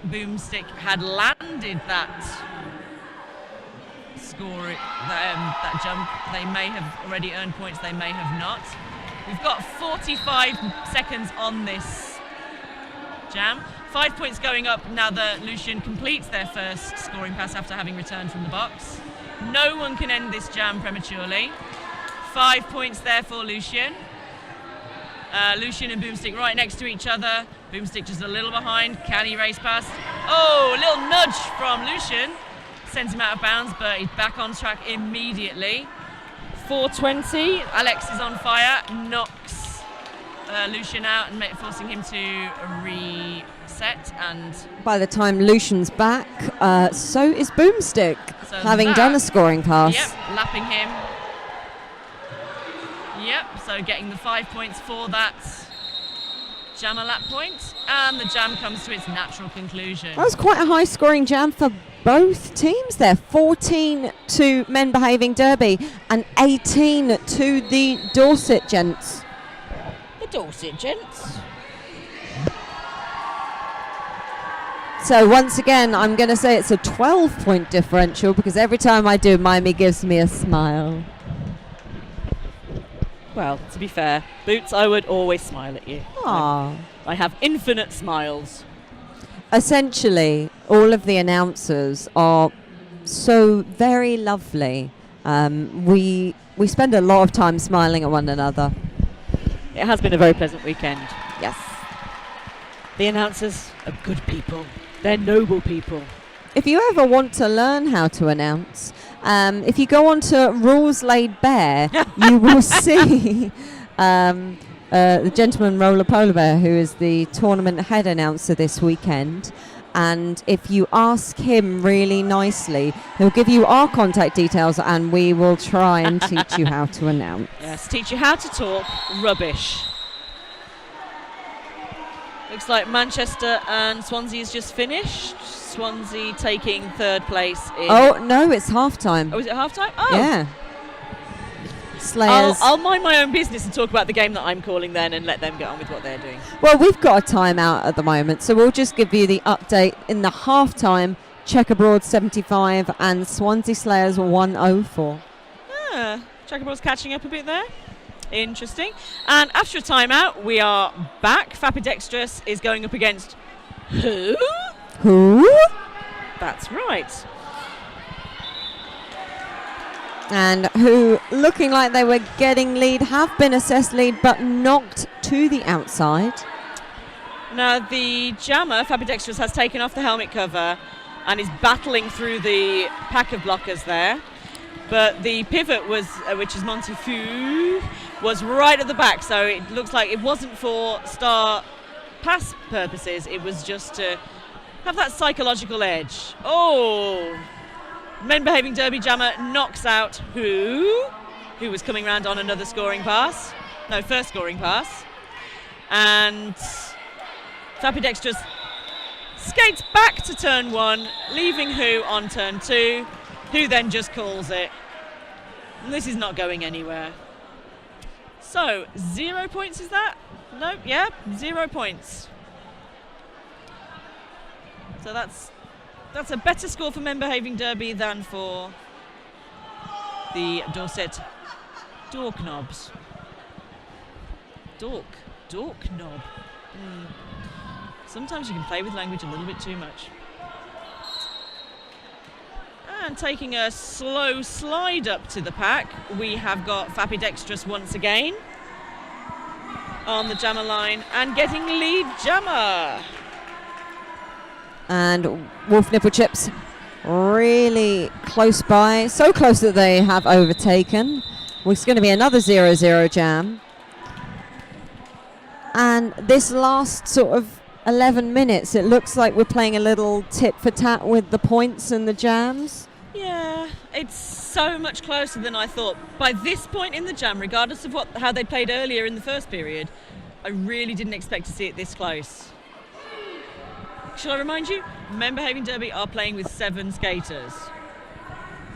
Boomstick had landed that score, that jump, they may have already earned points, they may have not. We've got 45 seconds on this jam. 5 points going up now that Lucian completes their first scoring pass after having returned from the box. No one can end this jam prematurely. 5 points there for Lucian. Lucian and Boomstick right next to each other. Boomstick just a little behind. Can he race past? Oh, a little nudge from Lucian. Sends him out of bounds, but he's back on track immediately. 4:20. Alex is on fire. Knocks Lucian out and forcing him to reset. And by the time Lucian's back, so is Boomstick, so having done a scoring pass. Yep, lapping him. Yep, so getting the 5 points for that jammer lap point, and the jam comes to its natural conclusion. That was quite a high scoring jam for both teams there. 14 to Men Behaving Derby and 18 to the Dorset Gents. The Dorset Gents. So once again, I'm going to say it's a 12-point differential, because every time I do, Mimey gives me a smile. Well, to be fair, Boots, I would always smile at you. Aww. I have infinite smiles. Essentially, all of the announcers are so very lovely. We spend a lot of time smiling at one another. It has been a very pleasant weekend. Yes. The announcers are good people. They're noble people. If you ever want to learn how to announce, if you go on to Rules Laid Bare, you will see the gentleman Roller Polar Bear, who is the tournament head announcer this weekend. And if you ask him really nicely, he'll give you our contact details, and we will try and teach you how to announce. Yes, teach you how to talk rubbish. Looks like Manchester and Swansea has just finished. Swansea taking third place in... Oh, no, it's half-time. Oh, is it half-time? Oh. Yeah. Slayers. I'll mind my own business and talk about the game that I'm calling then, and let them get on with what they're doing. Well, we've got a timeout at the moment, so we'll just give you the update. In the half-time, Check Abroad 75 and Swansea Slayers 104. Check Abroad's catching up a bit there. Interesting. And after a timeout, we are back. Fapidextrous is going up against who? Who? That's right. And who, looking like they were getting lead, have been assessed lead but knocked to the outside. Now the jammer, Fapidextrous, has taken off the helmet cover and is battling through the pack of blockers there. But the pivot was, which is Monty Fu, was right at the back, so it looks like it wasn't for star pass purposes, it was just to have that psychological edge. Oh! Men Behaving Derby jammer knocks out who was coming round on another scoring pass. No, first scoring pass. And Fapidextrous skates back to turn one, leaving who on turn two, who then just calls it. And this is not going anywhere. So, 0 points is that? No, yeah, 0 points. So that's a better score for Men Behaving Derby than for the Dorset Dork Knobs. Dork Knob. Sometimes you can play with language a little bit too much. And taking a slow slide up to the pack, we have got Fapidextrous once again on the jammer line and getting lead jammer. And Wolf Nipple Chips really close by, so close that they have overtaken. It's going to be another 0-0 jam. And this last sort of 11 minutes, it looks like we're playing a little tit for tat with the points and the jams. Yeah, it's so much closer than I thought. By this point in the jam, regardless of how they played earlier in the first period, I really didn't expect to see it this close. Shall I remind you? Men Behaving Derby are playing with 7 skaters.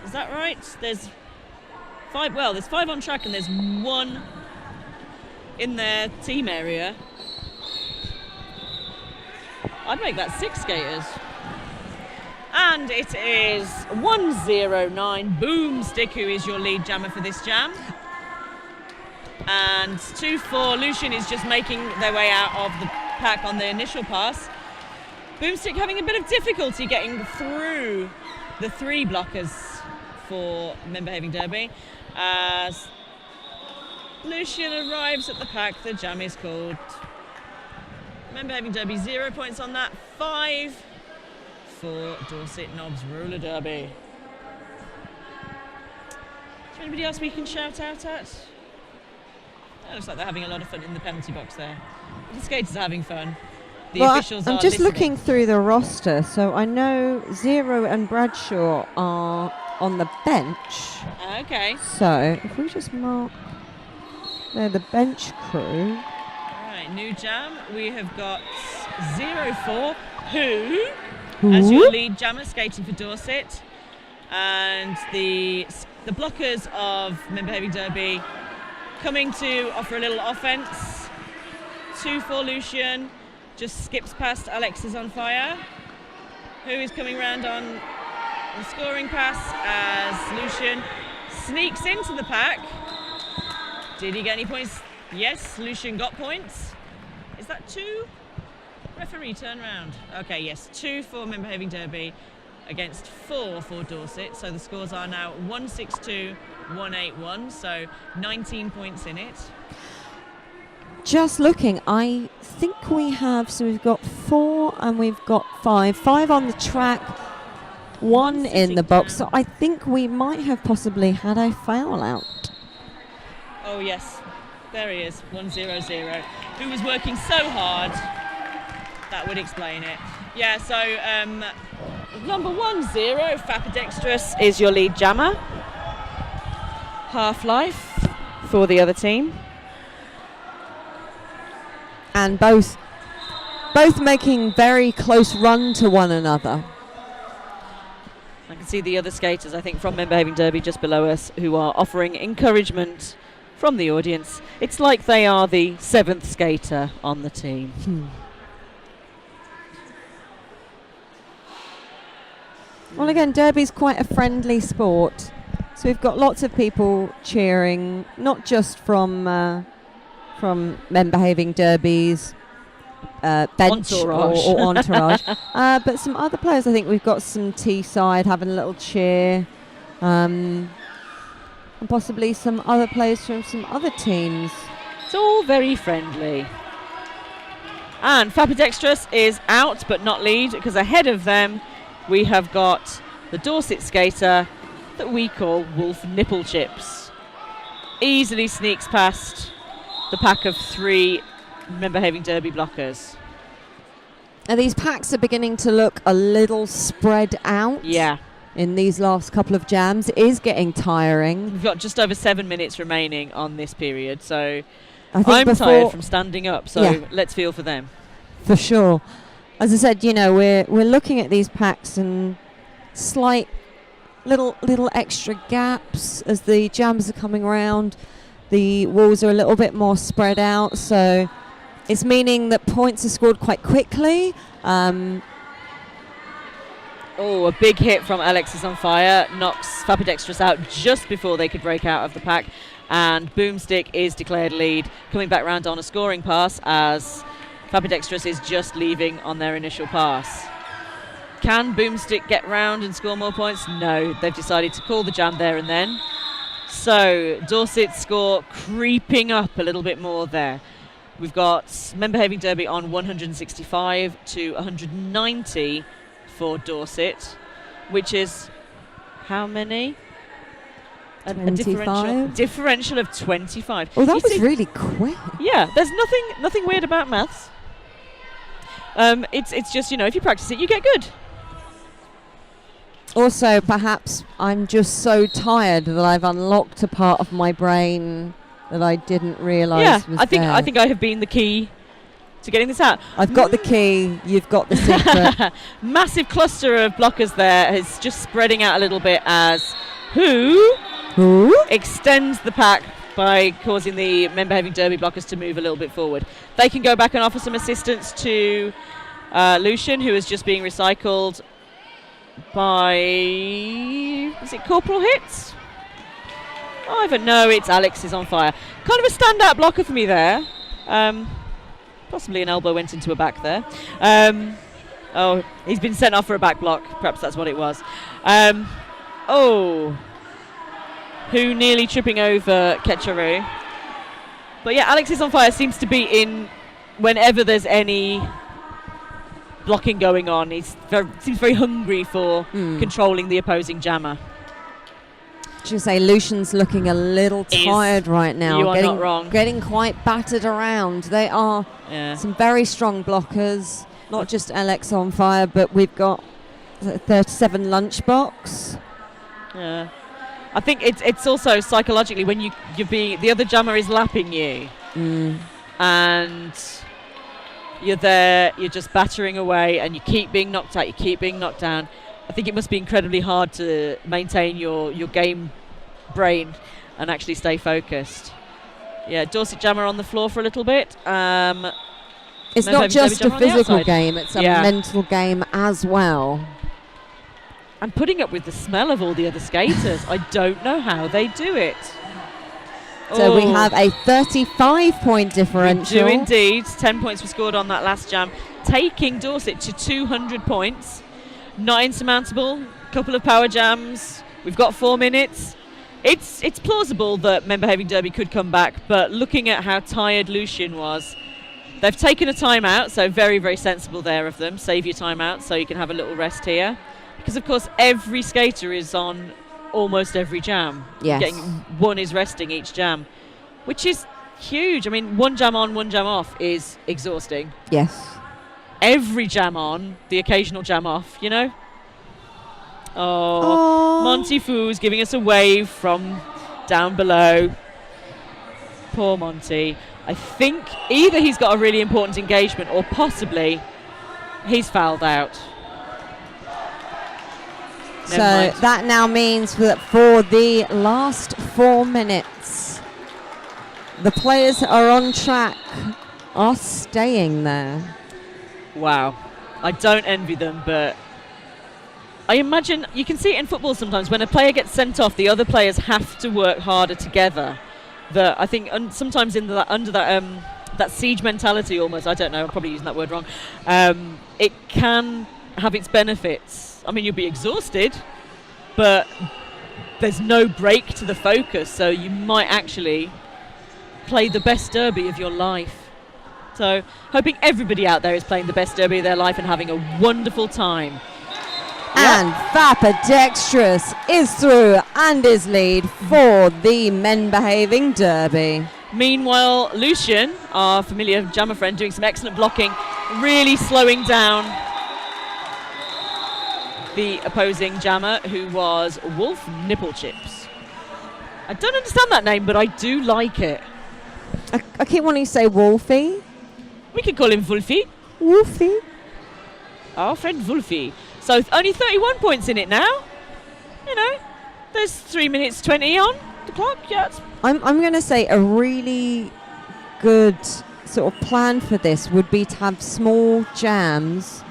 Is that right? There's 5. Well, there's 5 on track and there's 1 in their team area. I'd make that 6 skaters. And it is 109 Boomstick, who is your lead jammer for this jam. And 2-4 Lucian is just making their way out of the pack on the initial pass. Boomstick having a bit of difficulty getting through the 3 blockers for Men Behaving Derby. As Lucian arrives at the pack, the jam is called. Men Behaving Derby 0 points on that, 5 for Dorset Knobs Roller Derby. Is there anybody else we can shout out at? It looks like they're having a lot of fun in the penalty box there. The skaters are having fun. The officials I'm are just listening. looking through the roster, so I know Zero and Bradshaw are on the bench. Okay. So if we just mark, they're the bench crew. Right, new jam. We have got 0-4, who as your lead jammer skating for Dorset, and the blockers of Men Behaving Derby coming to offer a little offence. 2-4 Lucian just skips past Alexis on fire, who is coming round on the scoring pass as Lucian sneaks into the pack. Did he get any points? Yes, Lucian got points. Is that 2? Referee, turn round. Okay, yes, 2 for Men Behaving Derby against 4 for Dorset. So the scores are now 162, 181. So 19 points in it. Just looking, I think we have, so we've got 4 and we've got 5. 5 on the track, 1 in the box. So I think we might have possibly had a foul out. Oh yes, there he is, 100, who was working so hard. That would explain it. Yeah, so number 10, Fapidextrous, Is your lead jammer. Half-life for the other team. And both making very close run to one another. I can see the other skaters, I think, from Men Behaving Derby just below us, who are offering encouragement from the audience. It's like they are the 7th skater on the team. Well, again, Derby's quite a friendly sport. So we've got lots of people cheering, not just from Men Behaving Derby's bench Entourage. or entourage, but some other players. I think we've got some Teesside having a little cheer, and possibly some other players from some other teams. It's all very friendly. And Fapidextrous is out but not lead, because ahead of them we have got the Dorset skater that we call Wolf Nipple Chips. Easily sneaks past the pack of 3 Men Behaving Derby blockers. And these packs are beginning to look a little spread out. Yeah. In these last couple of jams. It is getting tiring. We've got just over 7 minutes remaining on this period, so I'm tired from standing up, so let's feel for them. For sure. As I said, we're looking at these packs and slight little extra gaps as the jams are coming around. The walls are a little bit more spread out, so it's meaning that points are scored quite quickly. Oh, a big hit from Alexis on fire knocks Fapidextrous out just before they could break out of the pack, and Boomstick is declared lead, coming back round on a scoring pass as Fapidextrous is just leaving on their initial pass. Can Boomstick get round and score more points? No, they've decided to call the jam there and then. So Dorset score creeping up a little bit more there. We've got Men Behaving Derby on 165 to 190 for Dorset, which is how many? A differential of 25. Oh, that was really quick. Yeah, there's nothing weird about maths. It's just, if you practice it, you get good. Also, perhaps I'm just so tired that I've unlocked a part of my brain that I didn't realise was there. I think I have been the key to getting this out. I've got the key, you've got the secret. Massive cluster of blockers there is just spreading out a little bit as who extends the pack by causing the Men Behaving Derby blockers to move a little bit forward. They can go back and offer some assistance to Lucian, who is just being recycled by, is it Corporal Hits? Either no, it's Alex is on fire. Kind of a standout blocker for me there. Possibly an elbow went into a back there. Oh, he's been sent off for a back block. Perhaps that's what it was. Who nearly tripping over Ketcharu. But yeah, Alex is on fire seems to be in whenever there's any blocking going on. Seems very hungry for controlling the opposing jammer. Should say Lucian's looking a little tired right now. You are not wrong. Getting quite battered around. They are some very strong blockers. Not just Alex on fire, but we've got 37 Lunchbox. Yeah. I think it's also psychologically when the other jammer is lapping you and you're there, you're just battering away and you keep being knocked out, you keep being knocked down. I think it must be incredibly hard to maintain your game brain and actually stay focused. Yeah, Dorset jammer on the floor for a little bit. It's not just a physical game, it's a mental game as well. And putting up with the smell of all the other skaters. I don't know how they do it. So we have a 35-point differential. We do indeed. 10 points were scored on that last jam, taking Dorset to 200 points. Not insurmountable. Couple of power jams. We've got 4 minutes. It's plausible that Men Behaving Derby could come back, but looking at how tired Lucian was, they've taken a timeout, so very, very sensible there of them. Save your timeout so you can have a little rest here. Because, of course, every skater is on almost every jam. Yes. One is resting each jam, which is huge. I mean, one jam on, one jam off is exhausting. Yes. Every jam on, the occasional jam off, you know? Oh, Monty Foo's giving us a wave from down below. Poor Monty. I think either he's got a really important engagement or possibly he's fouled out. So that now means that for the last 4 minutes, the players are on track, are staying there. Wow. I don't envy them, but I imagine you can see it in football sometimes. When a player gets sent off, the other players have to work harder together. I think sometimes under that siege mentality almost, I don't know, I'm probably using that word wrong, it can have its benefits. I mean, you'll be exhausted, but there's no break to the focus, so you might actually play the best derby of your life. So, hoping everybody out there is playing the best derby of their life and having a wonderful time. And Vapor Dexterous is through and is lead for the Men Behaving Derby. Meanwhile, Lucian, our familiar jammer friend, doing some excellent blocking, really slowing down the opposing jammer, who was Wolf Nipple Chips. I don't understand that name, but I do like it. I keep wanting to say Wolfie. We could call him Wolfie. Wolfie. Our friend Wolfie. So only 31 points in it now. You know, there's 3 minutes 20 on the clock. Yeah, I'm going to say a really good sort of plan for this would be to have small jams.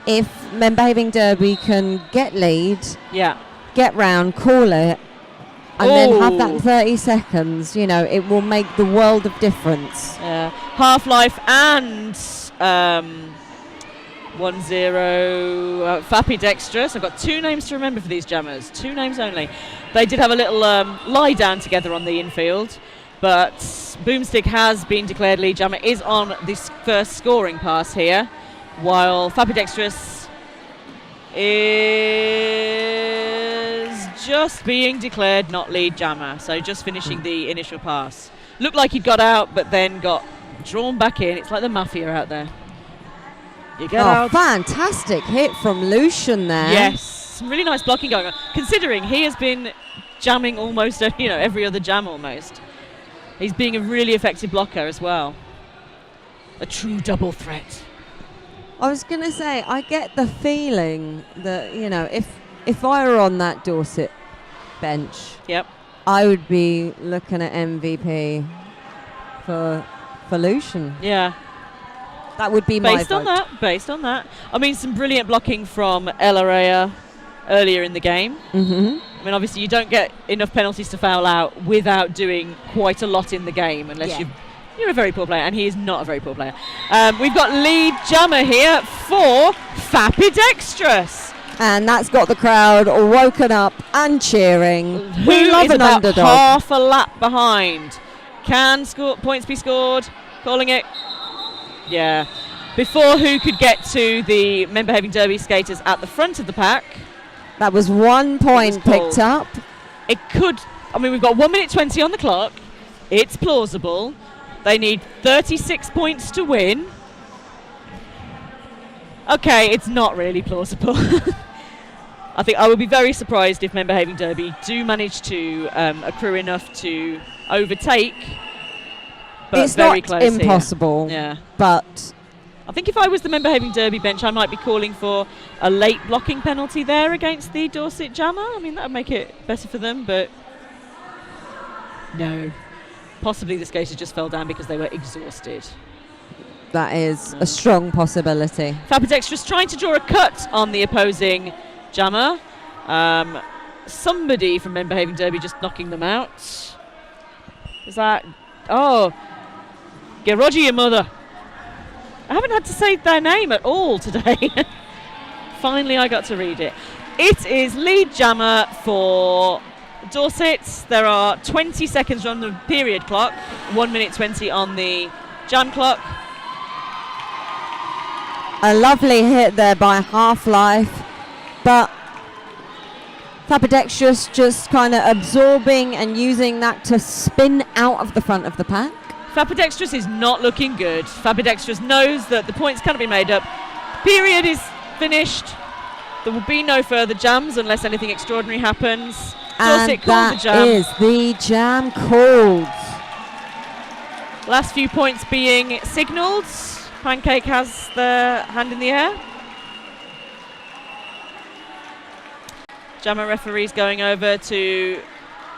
If Men Behaving Derby can get lead, get round, call it, and then have that 30 seconds, you know, it will make the world of difference. Half-Life and 1-0 Fappy Dexterous. I've got 2 names to remember for these jammers, 2 names only. They did have a little lie down together on the infield, but Boomstick has been declared lead jammer, is on this first scoring pass here, while Fappy Dexterous is just being declared not lead jammer, so just finishing the initial pass. Looked like he'd got out, but then got drawn back in. It's like the mafia out there. You get out. Fantastic hit from Lucian there. Yes, some really nice blocking going on, considering he has been jamming almost, every other jam almost. He's being a really effective blocker as well. A true double threat. I was going to say, I get the feeling that, if I were on that Dorset bench, I would be looking at MVP for Lucian. Yeah. That would be my Based on vote. that, based on that. I mean, some brilliant blocking from El Araya earlier in the game. Mm-hmm. I mean, obviously, you don't get enough penalties to foul out without doing quite a lot in the game, unless you're a very poor player, and he is not a very poor player. We've got lead jammer here for Fapidextrous. And that's got the crowd woken up and cheering. Who We love is an about underdog. half a lap behind. Can points be scored? Calling it. Yeah. Before who could get to the Men Behaving Derby skaters at the front of the pack. That was 1 point pulled. picked up. It could. I mean, we've got 1 minute 20 on the clock. It's plausible. They need 36 points to win. Okay, it's not really plausible. I think I would be very surprised if Men Behaving Derby do manage to accrue enough to overtake. But It's very not close impossible, here. Yeah. but I think if I was the Men Behaving Derby bench, I might be calling for a late blocking penalty there against the Dorset Jammer. I mean, that would make it better for them, but no. Possibly the skaters just fell down because they were exhausted. that is a strong possibility. Fapidextrous trying to draw a cut on the opposing jammer. Somebody from Men Behaving Derby just knocking them out. Is that... Oh. Get Roger your mother. I haven't had to say their name at all today. Finally I got to read it. It is lead jammer for Dorset. There are 20 seconds on the period clock. 1 minute 20 on the jam clock. A lovely hit there by Half-Life, but Fapidextrous just kind of absorbing and using that to spin out of the front of the pack. Fapidextrous is not looking good. Fapidextrous knows that the points cannot be made up. Period is finished. There will be no further jams unless anything extraordinary happens. And Dorset called the that jam. is the jam called. Last few points being signalled. Pancake has the hand in the air. Jammer referees going over to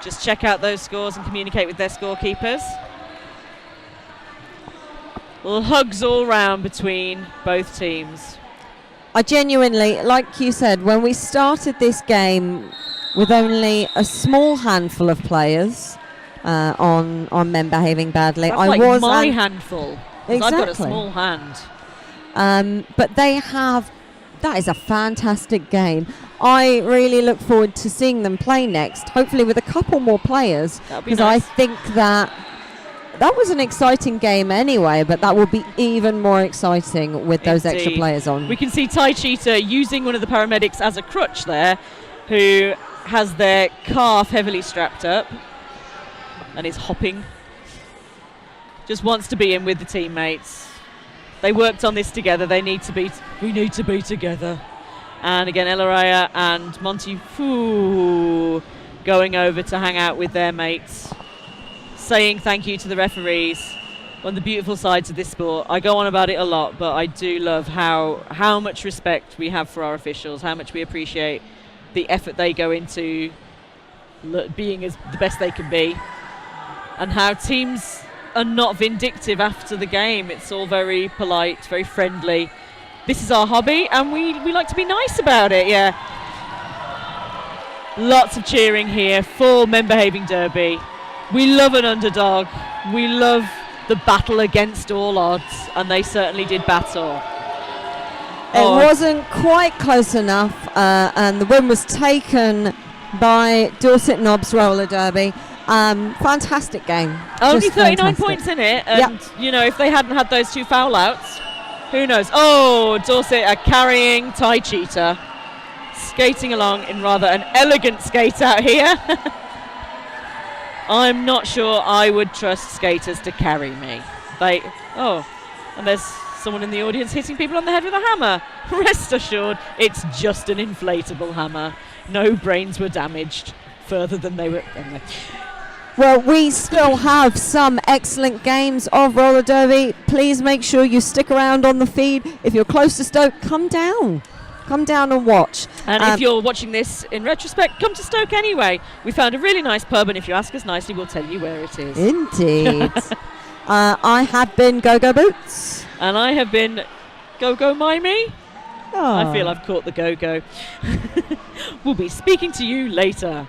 just check out those scores and communicate with their scorekeepers. Little hugs all round between both teams. I genuinely, like you said, when we started this game with only a small handful of players on Men Behaving Badly, That's I like was my handful. 'Cause I've got a Exactly. small hand. but they have. That is a fantastic game. I really look forward to seeing them play next, hopefully with a couple more players, That would be because nice. I think that was an exciting game anyway, but that will be even more exciting with those extra Indeed. players on. We can see Tai Cheetah using one of the paramedics as a crutch there, who has their calf heavily strapped up and is hopping. Just wants to be in with the teammates. They worked on this together. We need to be together. And again, Elaraya and Monty Fu going over to hang out with their mates, saying thank you to the referees. One of the beautiful sides of this sport. I go on about it a lot, but I do love how much respect we have for our officials, how much we appreciate the effort they go into being as the best they can be, and how teams are not vindictive after the game. It's all very polite, very friendly. This is our hobby, and we like to be nice about it, yeah. Lots of cheering here for Men Behaving Derby. We love an underdog. We love the battle against all odds, and they certainly did battle. It wasn't quite close enough, and the win was taken by Dorset Knobs Roller Derby. Fantastic game. Only Just 39 fantastic. points in it, and you know, if they hadn't had those two foul outs, who knows? Oh, Dorset are carrying Tai Cheetah, skating along in rather an elegant skate out here. I'm not sure I would trust skaters to carry me. And there's someone in the audience hitting people on the head with a hammer. Rest assured, it's just an inflatable hammer. No brains were damaged further than they were. Anyway. Well, we still have some excellent games of roller derby. Please make sure you stick around on the feed. If you're close to Stoke, come down and watch. And if you're watching this in retrospect, come to Stoke anyway. We found a really nice pub, and if you ask us nicely, we'll tell you where it is. Indeed. I have been Go Go Boots. And I have been Go-Go Mimey. Oh. I feel I've caught the go-go. We'll be speaking to you later.